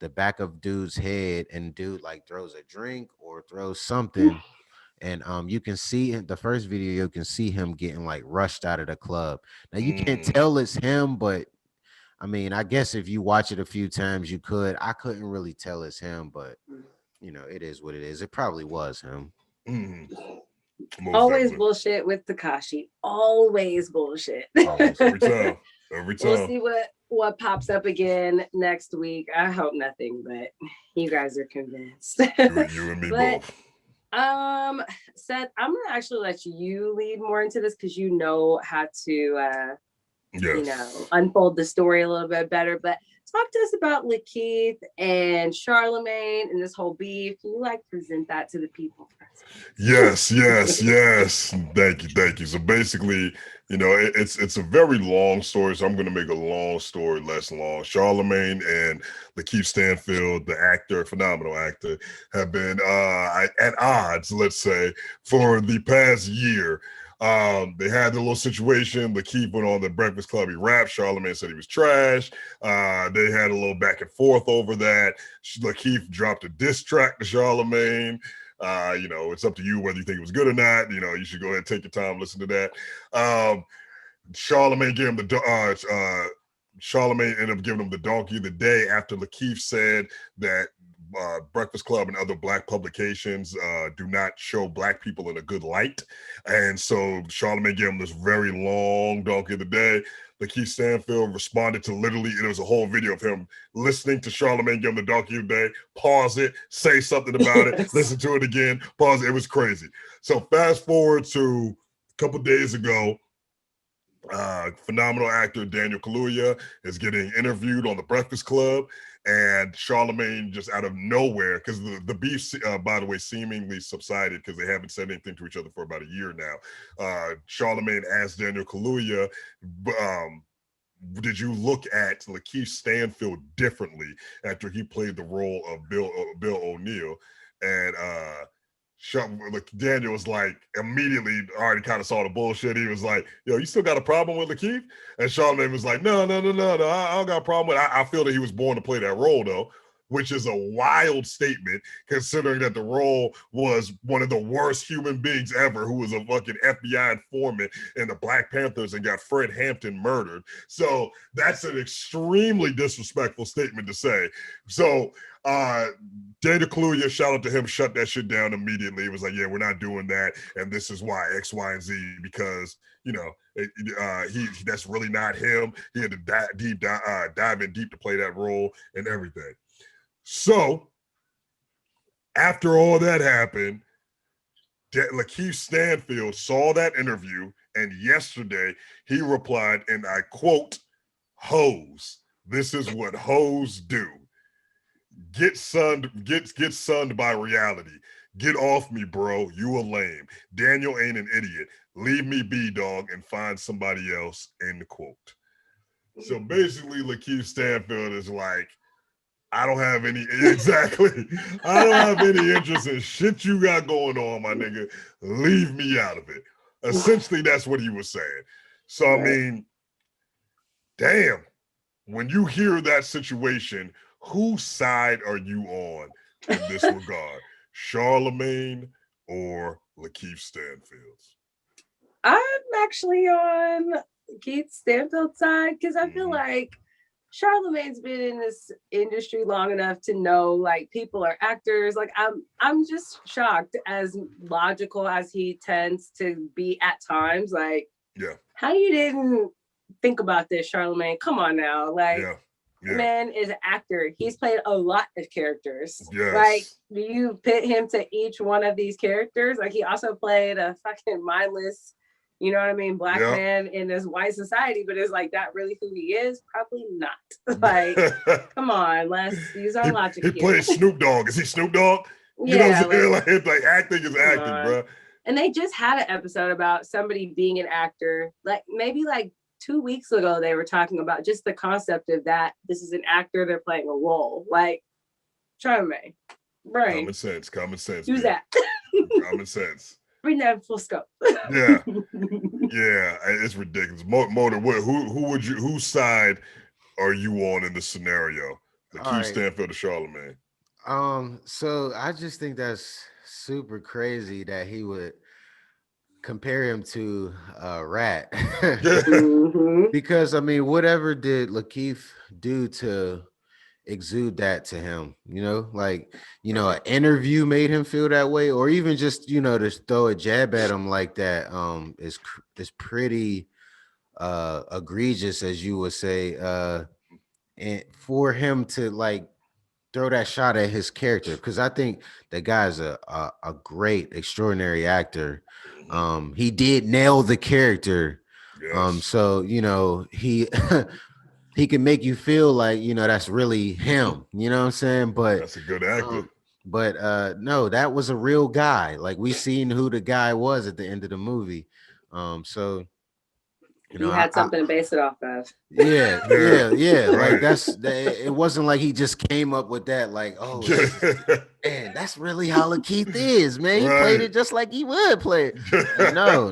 the back of dude's head, and dude like throws a drink or throws something, and you can see in the first video you can see him getting like rushed out of the club. Now you can't Mm, tell it's him, but I mean, I guess if you watch it a few times, you could. I couldn't really tell it's him, but it is what it is. It probably was him. mm, most Always definitely. bullshit with Takashi. Always bullshit. Always. Every time. Every We'll time. see what pops up again next week. I hope nothing, but you guys are convinced. You and me But both. Seth, I'm gonna actually let you lead more into this because you know how to Yes. unfold the story a little bit better. But talk to us about Lakeith and Charlemagne and this whole beef. Can you present that to the people first? Yes, yes, yes. Thank you. So basically, it's a very long story. So I'm going to make a long story less long. Charlemagne and Lakeith Stanfield, the actor, phenomenal actor, have been at odds, let's say, for the past year. They had a little situation. Lakeith went on the Breakfast Club. He rapped. Charlemagne said he was trash. They had a little back and forth over that. Lakeith dropped a diss track to Charlemagne. It's up to you whether you think it was good or not. You should go ahead and take your time, listen to that. Charlemagne gave him Charlemagne ended up giving him the donkey of the day after Lakeith said that Breakfast Club and other black publications do not show black people in a good light. And so Charlemagne gave him this very long donkey of the day. Lakeith Stanfield responded to literally, it was a whole video of him listening to Charlemagne give him the donkey of the day, pause it, say something about it, listen to it again, pause it. It was crazy. So fast forward to a couple days ago, phenomenal actor Daniel Kaluuya is getting interviewed on the Breakfast Club, and Charlemagne just out of nowhere, because the beef, by the way, seemingly subsided because they haven't said anything to each other for about a year now. Charlemagne asked Daniel Kaluuya, did you look at Lakeith Stanfield differently after he played the role of Bill O'Neill? And Daniel was like, immediately already kind of saw the bullshit. He was like, yo, you still got a problem with Lakeith? And Charlemagne was like, no, I don't got a problem with it. I feel that he was born to play that role, though, which is a wild statement considering that the role was one of the worst human beings ever, who was a fucking FBI informant in the Black Panthers and got Fred Hampton murdered. So that's an extremely disrespectful statement to say. So Daniel Kaluuya, shout out to him, shut that shit down immediately. It was like, yeah, we're not doing that, and this is why X, Y, and Z, because that's really not him. He had to dive in deep to play that role and everything. So after all that happened, Lakeith Stanfield saw that interview, and yesterday he replied, and I quote, "Hoes. This is what hoes do. Get sunned by reality. Get off me, bro. You a lame. Daniel ain't an idiot. Leave me be, dog, and find somebody else," end quote. So basically, Lakeith Stanfield is like, I don't have any exactly. I don't have any interest in shit you got going on, my nigga. Leave me out of it. Essentially, that's what he was saying. So I mean, damn. When you hear that situation, whose side are you on in this regard? Charlemagne or Lakeith Stanfield's? I'm actually on Keith Stanfield's side because I feel like Charlemagne's been in this industry long enough to know like people are actors. Like I'm just shocked, as logical as he tends to be at times. Like, how you didn't think about this, Charlemagne? Come on now, like. The man is an actor. He's played a lot of characters. Like, do you pit him to each one of these characters? Like, he also played a fucking mindless, you know what I mean, black man in this white society. But is like that really who he is? Probably not. Like, come on, let's use our logic. He plays Snoop Dogg. Is he Snoop Dogg? You know what I'm saying? Like acting is acting, bro. And they just had an episode about somebody being an actor, like maybe like 2 weeks ago. They were talking about just the concept of that. This is an actor, they're playing a role. Like, Charlemagne, brain. Common sense. Who's that? Common sense. Bring that full scope. Yeah, it's ridiculous. Motor, whose side are you on in the scenario? The Keith Stanfield or Charlemagne? So I just think that's super crazy that he would compare him to a rat. Because I mean, whatever did Lakeith do to exude that to him? You know, like, you know, an interview made him feel that way, or even just, you know, to throw a jab at him like that is pretty egregious, as you would say, and for him to like throw that shot at his character, because I think the guy's a great, extraordinary actor. He did nail the character. So, you know, he he can make you feel like, you know, that's really him, you know what I'm saying? But that's a good actor. No, that was a real guy. Like, we seen who the guy was at the end of the movie. So, you know, he had something to base it off of. Yeah. Like, it wasn't like he just came up with that, like, oh man, that's really how Lakeith is, man. He played it just like he would play it. Like, no,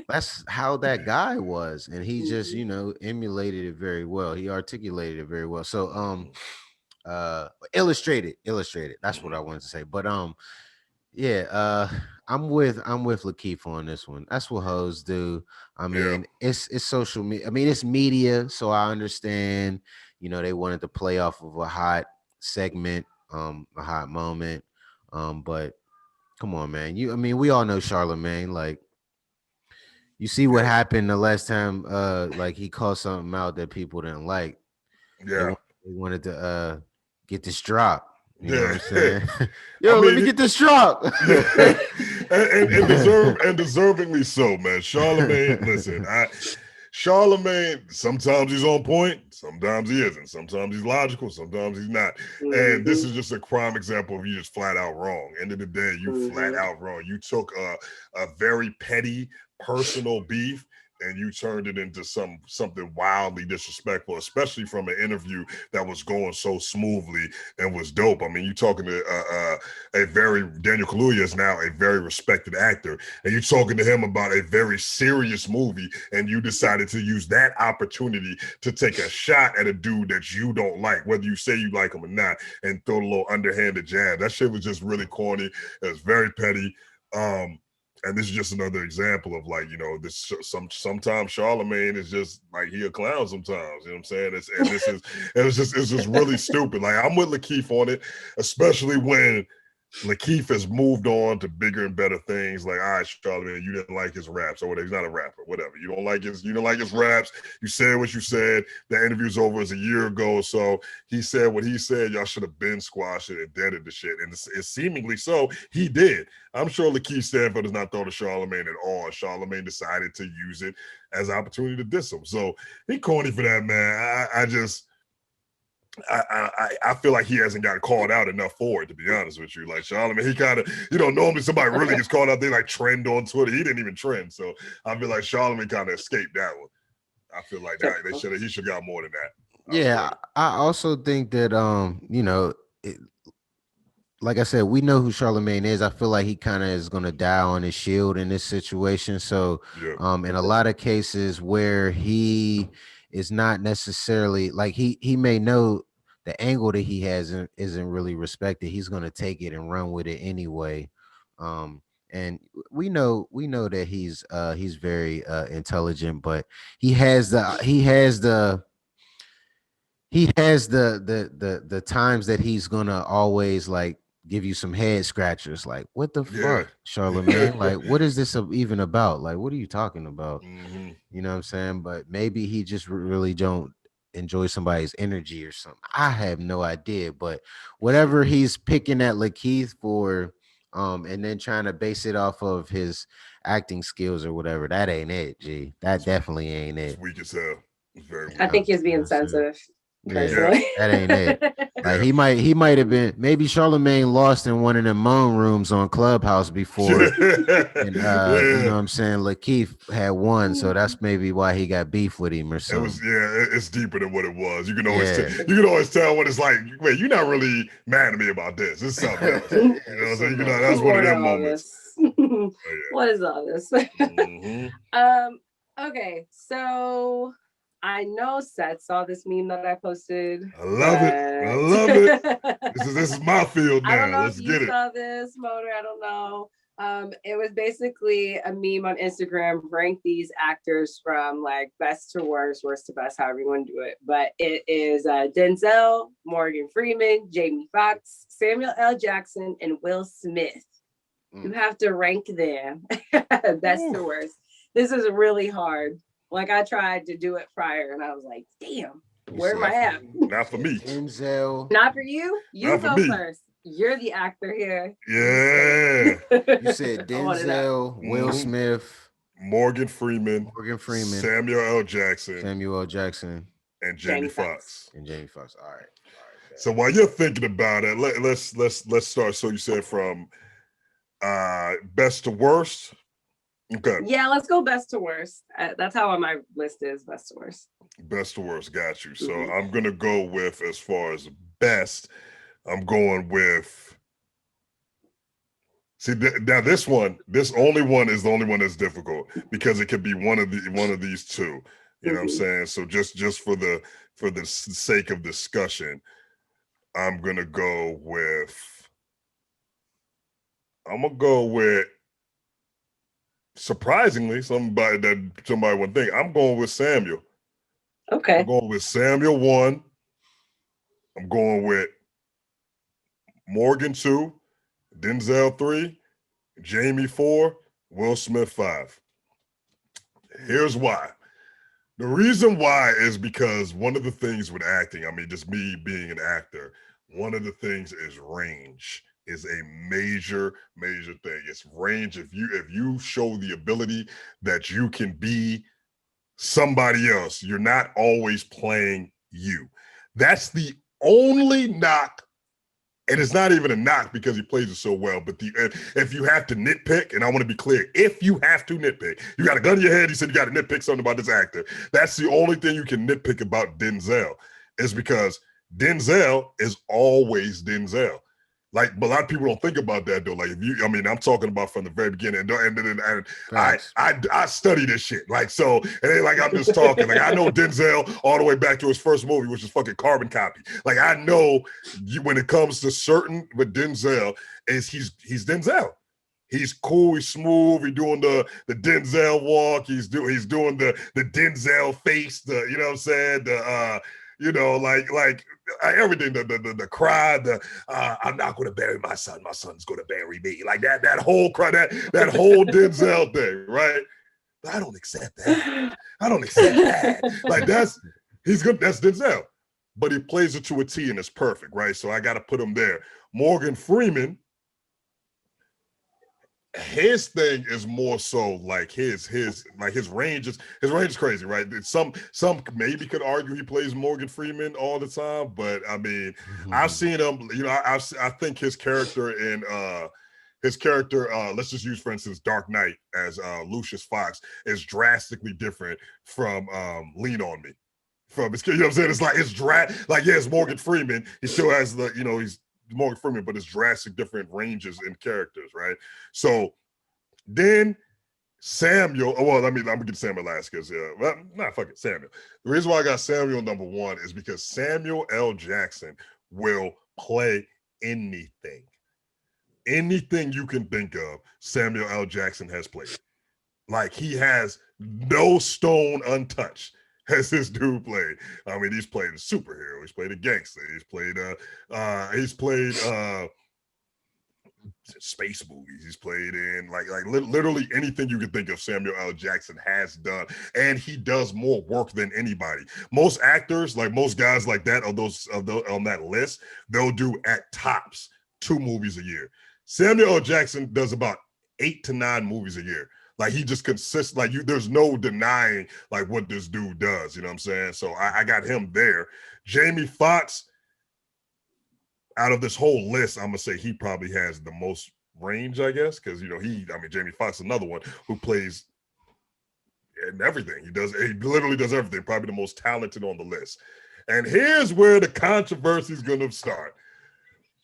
that's how that guy was, and he just, you know, emulated it very well. He articulated it very well. So illustrated. That's what I wanted to say. But I'm with Lakeith on this one. That's what hoes do. I mean, it's social media. I mean, it's media, so I understand. You know, they wanted to play off of a hot segment, a hot moment. But come on, man. I mean, we all know Charlemagne. Like, you see what happened the last time. Like, he called something out that people didn't like. They wanted to get this drop. You know what I'm saying? Yo, let me get this drop. and deservingly so, man. Charlemagne, listen, Charlemagne, sometimes he's on point, sometimes he isn't. Sometimes he's logical, sometimes he's not. And this is just a prime example of you just flat out wrong. End of the day, you flat out wrong. You took a very petty personal beef and you turned it into something wildly disrespectful, especially from an interview that was going so smoothly and was dope. I mean, you talking to Daniel Kaluuya is now a very respected actor, and you're talking to him about a very serious movie, and you decided to use that opportunity to take a shot at a dude that you don't like, whether you say you like him or not, and throw a little underhanded jab. That shit was just really corny. It was very petty. And this is just another example of, like, you know, this sometimes Charlemagne is just like, he a clown sometimes, you know what I'm saying? It's just really stupid. Like, I'm with Lakeith on it, especially when Lakeith has moved on to bigger and better things. Like, all right, Charlemagne, you didn't like his raps or whatever. He's not a rapper, whatever. You don't like his raps. You said what you said. The interview's over. It was a year ago. So he said what he said. Y'all should have been squashed it and deaded the shit. And it's seemingly so. He did. I'm sure Lakeith Stanfield is not thrown to Charlemagne at all. Charlemagne decided to use it as an opportunity to diss him. So he corny for that, man. I feel like he hasn't got called out enough for it, to be honest with you. Like, Charlemagne, he kind of, you know, normally somebody really gets called out, they like trend on Twitter. He didn't even trend. So I feel like Charlemagne kind of escaped that one. I feel like he should have got more than that. Yeah, I also think that it, like I said, we know who Charlemagne is. I feel like he kind of is going to die on his shield in this situation. So, Yeah. in a lot of cases where he is not necessarily like he may know the angle that he has isn't really respected. He's going to take it and run with it anyway. Um, and we know that he's very intelligent, but he has the he has the he has the times that he's gonna always like give you some head scratchers like what the Yeah. fuck, Charlemagne, like what is this even about, like what are you talking about, Hmm. you know what I'm saying? But maybe he just really don't enjoy somebody's energy or something. I have no idea, but whatever he's picking at Lakeith for, and then trying to base it off of his acting skills or whatever, that ain't it, G. That definitely ain't It's it. weak as hell. It's very I weak. think he's being That's it. sensitive, Yeah, Yeah. personally. that ain't it. Like Yeah. he might have been, maybe Charlemagne lost in one of them moan rooms on Clubhouse before, and you know Yeah. what I'm saying, Lakeith had won, so that's maybe why he got beef with him or It was, something. yeah, it's deeper than what it was. You can always Yeah. you can always tell when it's like, wait, you're not really mad at me about this. It's something else. You know what I'm saying? You know, that's one of What them all moments. this? Oh What is all this? yeah. Hmm. Okay, so I know Seth saw this meme that I posted, I love it. I but love it. This is my field I don't now. know if Let's you get it. saw this, Motor. I don't know. It was basically a meme on Instagram, rank these actors from like best to worst, worst to best, however you want to do it. But it is Denzel, Morgan Freeman, Jamie Foxx, Samuel L. Jackson, and Will Smith. You have to rank them best to worst. This is really hard. Like I tried to do it prior, and I was like, "Damn, where am I at?" Not for me. Denzel. Not for you. You Not for go me. first. You're the actor here. Yeah. You said I want to know. Denzel, Will Mhm. Smith, Morgan Freeman, Morgan Freeman, Samuel L. Jackson, Samuel L. Jackson, and Jamie Jamie Foxx. Foxx. and Jamie Foxx. All right. All right. Bet. So while you're thinking about it, let's start. So you said from best to worst. Okay. Yeah, let's go best to worst. That's how my list is, best to worst. Best to worst, got you. So Mhm. I'm gonna go with, as far as best, I'm going with. See, now this only one is the only one that's difficult because it could be one of these two. You know what I'm saying? So just for the sake of discussion, I'm gonna go with. I'm gonna go with. Surprisingly, somebody would think, I'm going with Samuel. Okay. I'm going with Samuel 1. I'm going with Morgan 2, Denzel 3, Jamie 4, Will Smith 5. Here's why. The reason why is because one of the things with acting, I mean, just me being an actor, one of the things is range is a major thing. It's range. If you show the ability that you can be somebody else, you're not always playing you. That's the only knock. And it's not even a knock because he plays it so well. But if you have to nitpick, and I want to be clear, if you have to nitpick, you got a gun in your head, you said you got to nitpick something about this actor. That's the only thing you can nitpick about Denzel, is because Denzel is always Denzel. Like, but a lot of people don't think about that though. Like, I'm talking about from the very beginning, and I study this shit. Like, so it ain't like I'm just talking. Like, I know Denzel all the way back to his first movie, which is fucking Carbon Copy. Like, I know when it comes to certain, but Denzel is he's Denzel. He's cool, he's smooth, he's doing the Denzel walk, he's doing the Denzel face, you know what I'm saying? Like everything, the cry, I'm not going to bury my son's going to bury me. Like that whole cry, that whole Denzel thing, right? I don't accept that. I don't accept that. Like that's Denzel. But he plays it to a T and it's perfect, right? So I got to put him there. Morgan Freeman, his thing is more so like his range is crazy, right? Some maybe could argue he plays Morgan Freeman all the time, but I mean, I've seen him, I think his character let's just use, for instance, Dark Knight as Lucius Fox is drastically different from Lean on Me from his, you know what I'm saying? It's like it's like yeah, it's Morgan Freeman. He still has the, you know, he's Morgan Freeman, but it's drastic different ranges in characters, right? So then Samuel, well, I'm gonna get Samuel last because well, nah, fuck it, Samuel. The reason why I got Samuel number one is because Samuel L. Jackson will play anything. Anything you can think of, Samuel L. Jackson has played. Like he has no stone untouched. Has this dude played? I mean, he's played a superhero. He's played a gangster. He's played space movies. He's played in like literally anything you can think of. Samuel L. Jackson has done, and he does more work than anybody. Most actors, like most guys like that, on that list, they'll do at tops 2 movies a year. Samuel L. Jackson does about 8 to 9 movies a year. Like he just consists, like there's no denying like what this dude does. You know what I'm saying? So I got him there. Jamie Foxx, out of this whole list, I'm gonna say he probably has the most range, I guess, because you know Jamie Foxx, another one who plays in everything. He literally does everything. Probably the most talented on the list. And here's where the controversy is gonna start.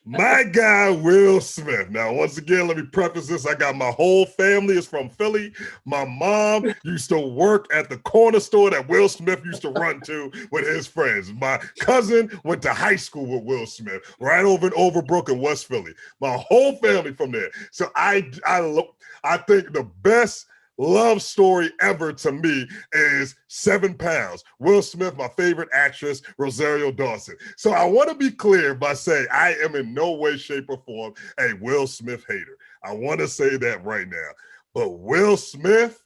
My guy, Will Smith. Now, once again, let me preface this. I got my whole family is from Philly. My mom used to work at the corner store that Will Smith used to run to with his friends. My cousin went to high school with Will Smith right over in Overbrook in West Philly. My whole family from there. So I think the best love story ever to me is 7 Pounds. Will Smith, my favorite actress, Rosario Dawson. So I want to be clear by saying I am in no way, shape, or form a Will Smith hater. I want to say that right now. But Will Smith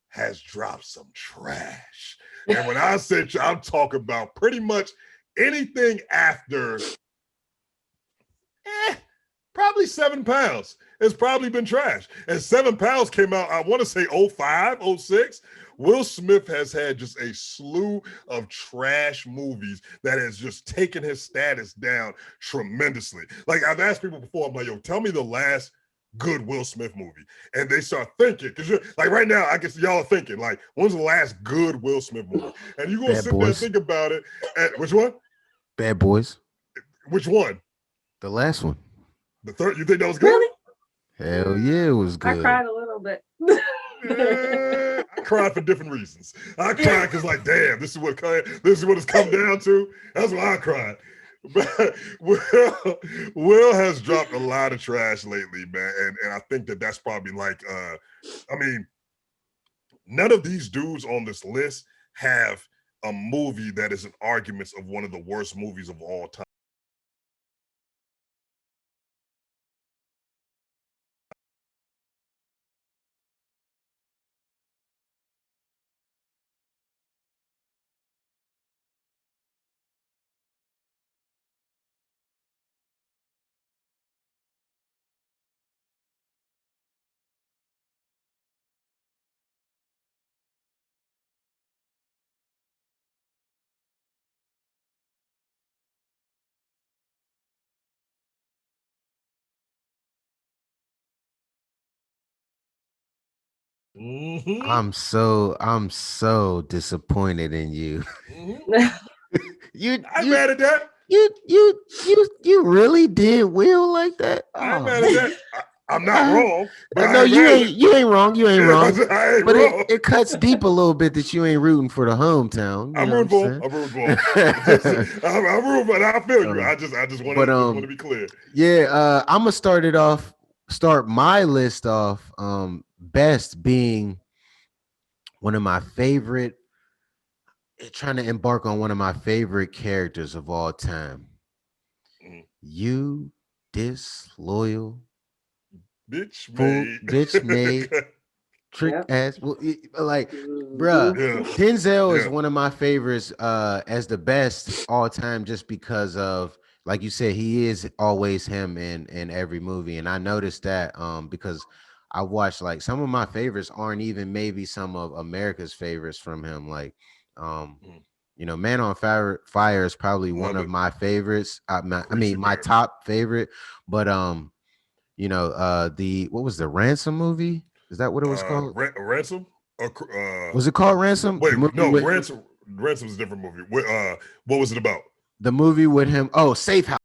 has dropped some trash. And when I say I'm talking about pretty much anything after probably 7 Pounds. It's probably been trash. And 7 Pounds came out, I want to say 05, 06. Will Smith has had just a slew of trash movies that has just taken his status down tremendously. Like I've asked people before, I'm like, yo, tell me the last good Will Smith movie. And they start thinking, because you're like right now, I guess y'all are thinking, like, when's the last good Will Smith movie? And you're going to sit there and think about it. Which one? Bad Boys. Which one? The last one. The third, you think that was good? Really? Hell yeah, it was good. I cried a little bit. I cried for different reasons. I cried because, like, damn, this is what it's come down to. That's why I cried. But Will has dropped a lot of trash lately, man, and I think that's probably like, none of these dudes on this list have a movie that is in arguments of one of the worst movies of all time. Mm-hmm. I'm so disappointed in you. Mm-hmm. I'm mad at that. You really did Will like that? I'm mad at that. I'm not wrong. But no, you ain't wrong. You ain't wrong. I ain't but wrong. It cuts deep a little bit that you ain't rooting for the hometown. I'm rooting for him. I'm rooting for him. I feel you. I just want to be clear. Yeah, I'm gonna start my list off. Best being one of my favorite, trying to embark on one of my favorite characters of all time. Mm-hmm. You disloyal bitch made trick ass. Well, like, bruh, Denzel is one of my favorites as the best all time, just because of, like you said, he is always him in every movie. And I noticed that because I watched, like, some of my favorites aren't even maybe some of America's favorites from him. Like, you know, Man on Fire is probably one of my favorites. My top favorite. But you know, what was the Ransom movie? Is that what it was called? Ransom? Was it called Ransom? Wait, no, Ransom. Ransom was a different movie. What was it about? The movie with him. Oh, Safe House.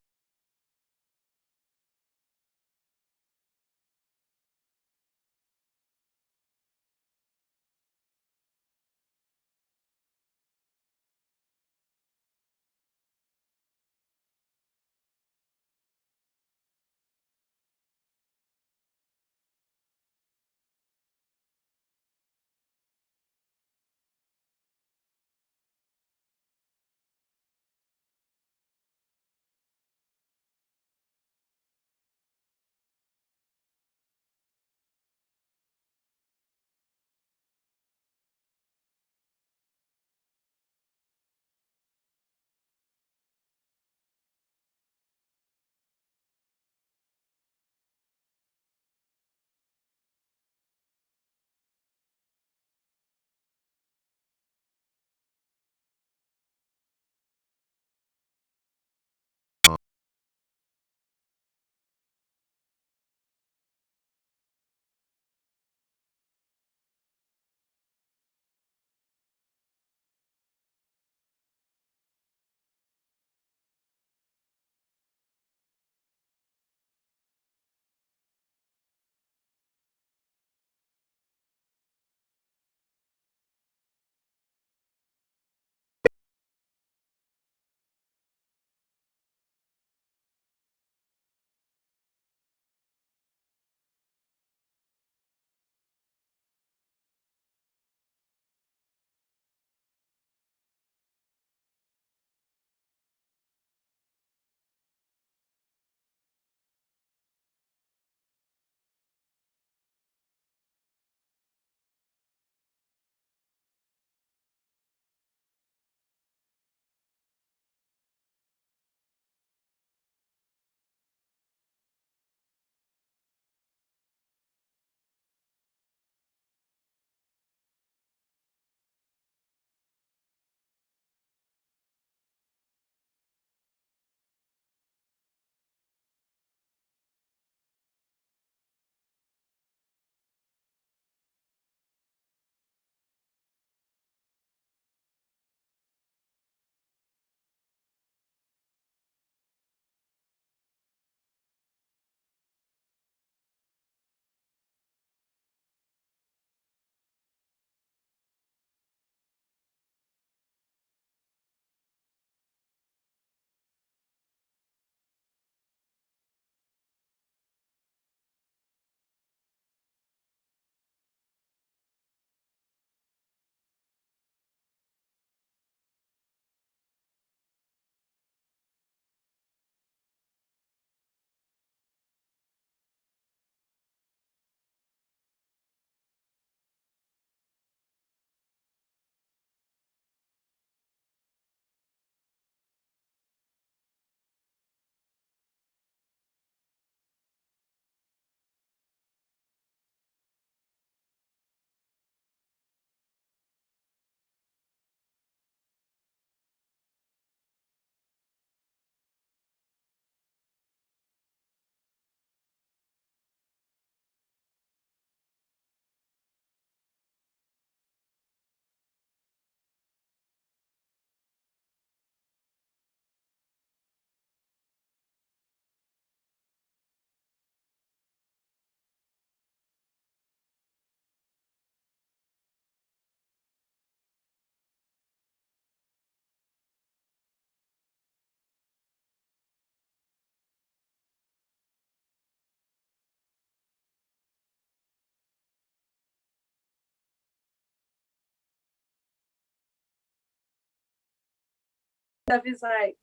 Stuff is like,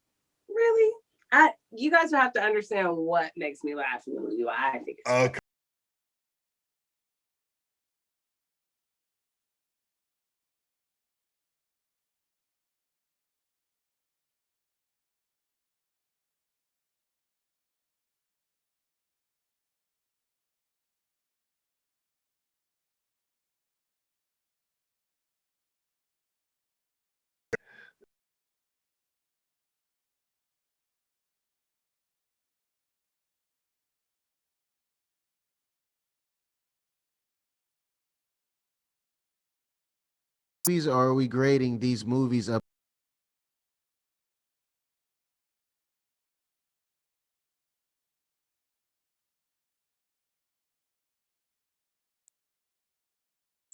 really? You guys will have to understand what makes me laugh in the movie. Why I think it's Okay. movies, or are we grading these movies up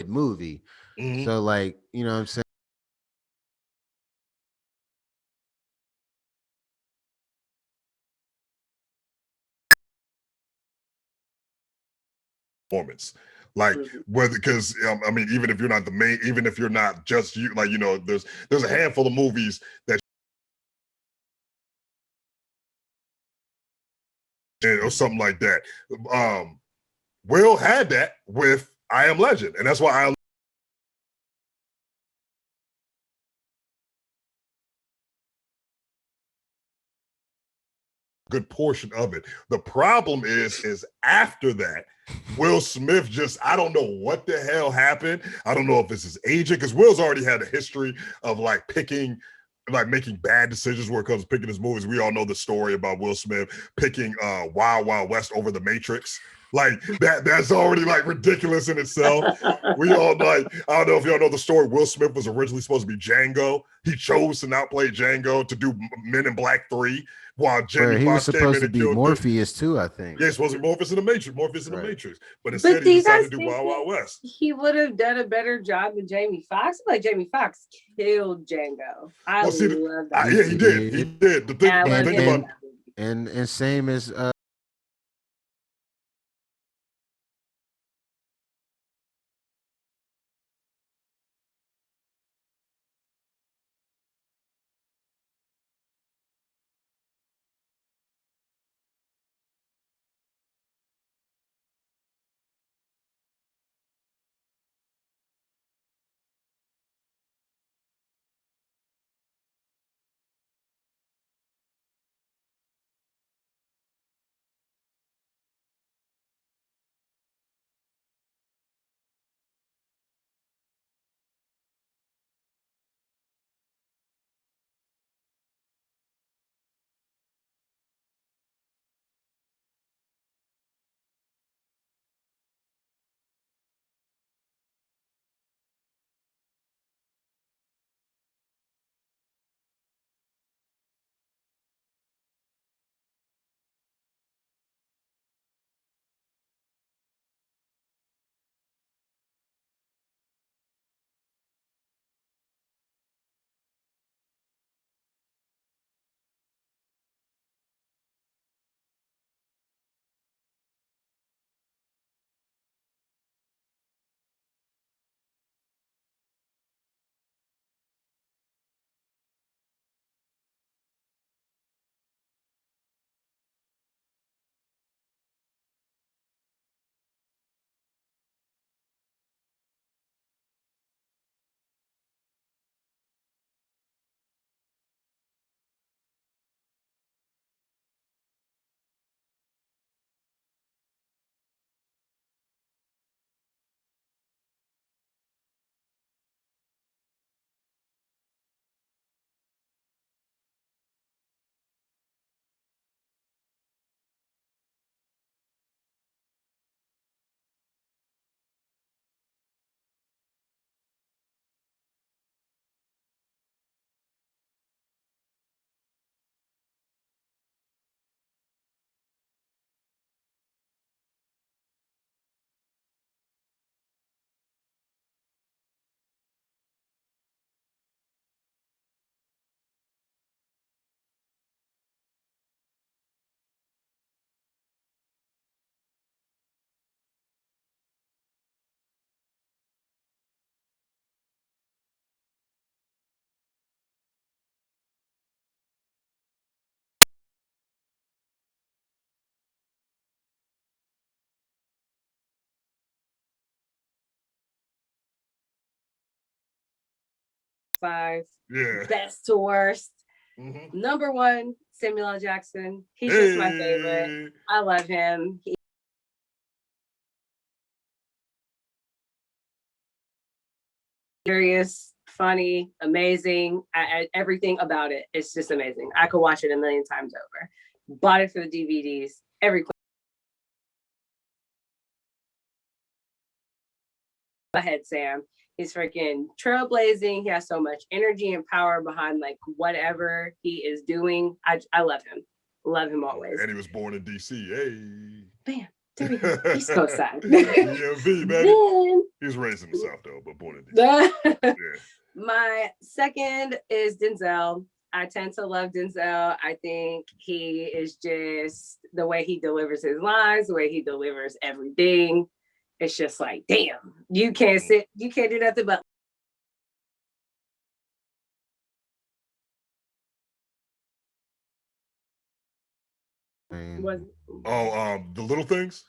movie? Mhm. So like, you know what I'm saying? Performance. Like Mhm. whether because I mean, even if you're not the main, even if you're not just you, like there's a handful of movies that or something like that. Will had that with I Am Legend, and that's why I good portion of it. The problem is after that, Will Smith just, I don't know what the hell happened. I don't know if it's his agent, because Will's already had a history of like making bad decisions when it comes to picking his movies. We all know the story about Will Smith picking Wild Wild West over The Matrix. Like that's already like ridiculous in itself. We all like, I don't know if y'all know the story. Will Smith was originally supposed to be Django. He chose to not play Django to do Men in Black 3, while Where Jamie he was Foxx came supposed in to and be killed him. Morpheus too, I think. Yeah, he's supposed to be Morpheus in the Matrix, Morpheus in the Right. Matrix. But instead But he do you decided guys to do think Wild Wild that West. he would have done a better job than Jamie Foxx? Like Jamie Foxx killed Django. I Well, see, love that. yeah, he did. He did. And I The love And thing him in about and that movie. and same as Five, yeah. best to worst. Mhm. Number one, Samuel L. Jackson. He's just my favorite. Hey. I love him. He's serious, funny, amazing. Everything about it. It's just amazing. I could watch it a million times over. Bought it for the DVDs. Every Go ahead, Sam. He's freaking trailblazing. He has so much energy and power behind like whatever he is doing. I love him. Love him always. And he was born in DC. Hey. Bam. There we go. East Coast side. DMV, baby. He was raised in the South though, but born in DC. Yeah. My second is Denzel. I tend to love Denzel. I think he is just the way he delivers his lines, the way he delivers everything. It's just like, damn, you can't do nothing but. The Little Things.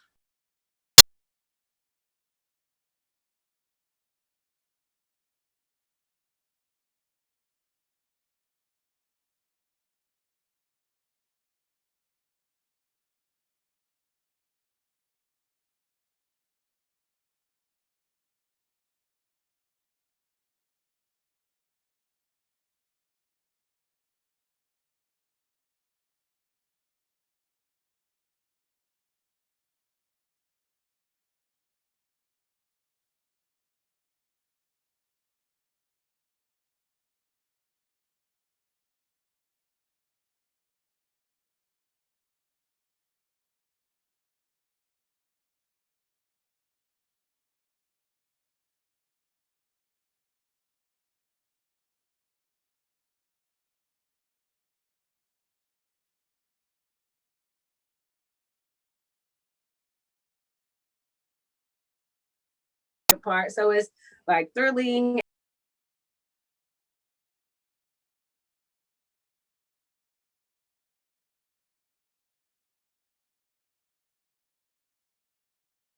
Part, so it's like thrilling. Of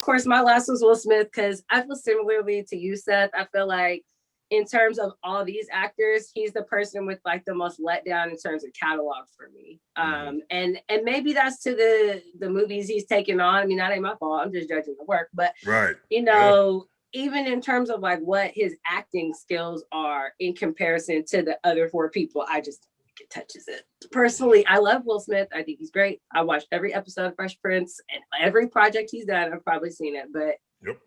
course, my last was Will Smith because I feel similarly to you, Seth. I feel like in terms of all these actors, he's the person with like the most letdown in terms of catalog for me. And maybe that's to the movies he's taken on. I mean, that ain't my fault. I'm just judging the work. But right, you know, even in terms of like what his acting skills are in comparison to the other four people, I just think it touches it. Personally, I love Will Smith. I think he's great. I watched every episode of Fresh Prince and every project he's done. I've probably seen it, but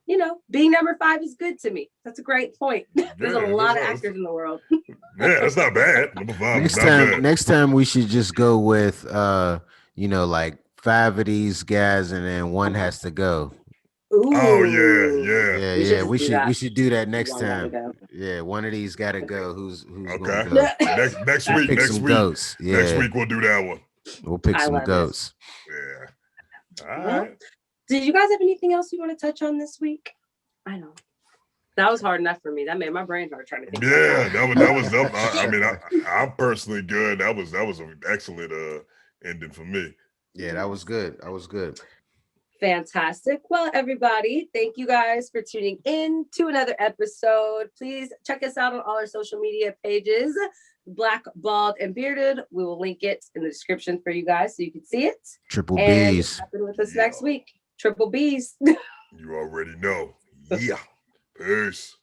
you know, being number 5 is good to me. That's a great point. There's a lot of actors in the world. Yeah, that's not bad. Number 5. Next time we should just go with you know, like 5 of these guys and then one has to go. Ooh. Oh yeah. We should do that next time. Yeah, one of these got to go. Who's okay? Gonna go? Next week. Next week. Goats. Yeah. Next week we'll do that one. We'll pick some goats. Yeah. All right. Did you guys have anything else you want to touch on this week? I know that was hard enough for me. That made my brain hurt trying to think. Yeah, that was. I mean, I'm personally good. That was an excellent ending for me. Yeah, that was good. Fantastic. Well, everybody, thank you guys for tuning in to another episode. Please check us out on all our social media pages, Black, Bald, and Bearded. We will link it in the description for you guys so you can see it. Triple B's. Happen with us next week. Triple B's. You already know. Yeah. Peace.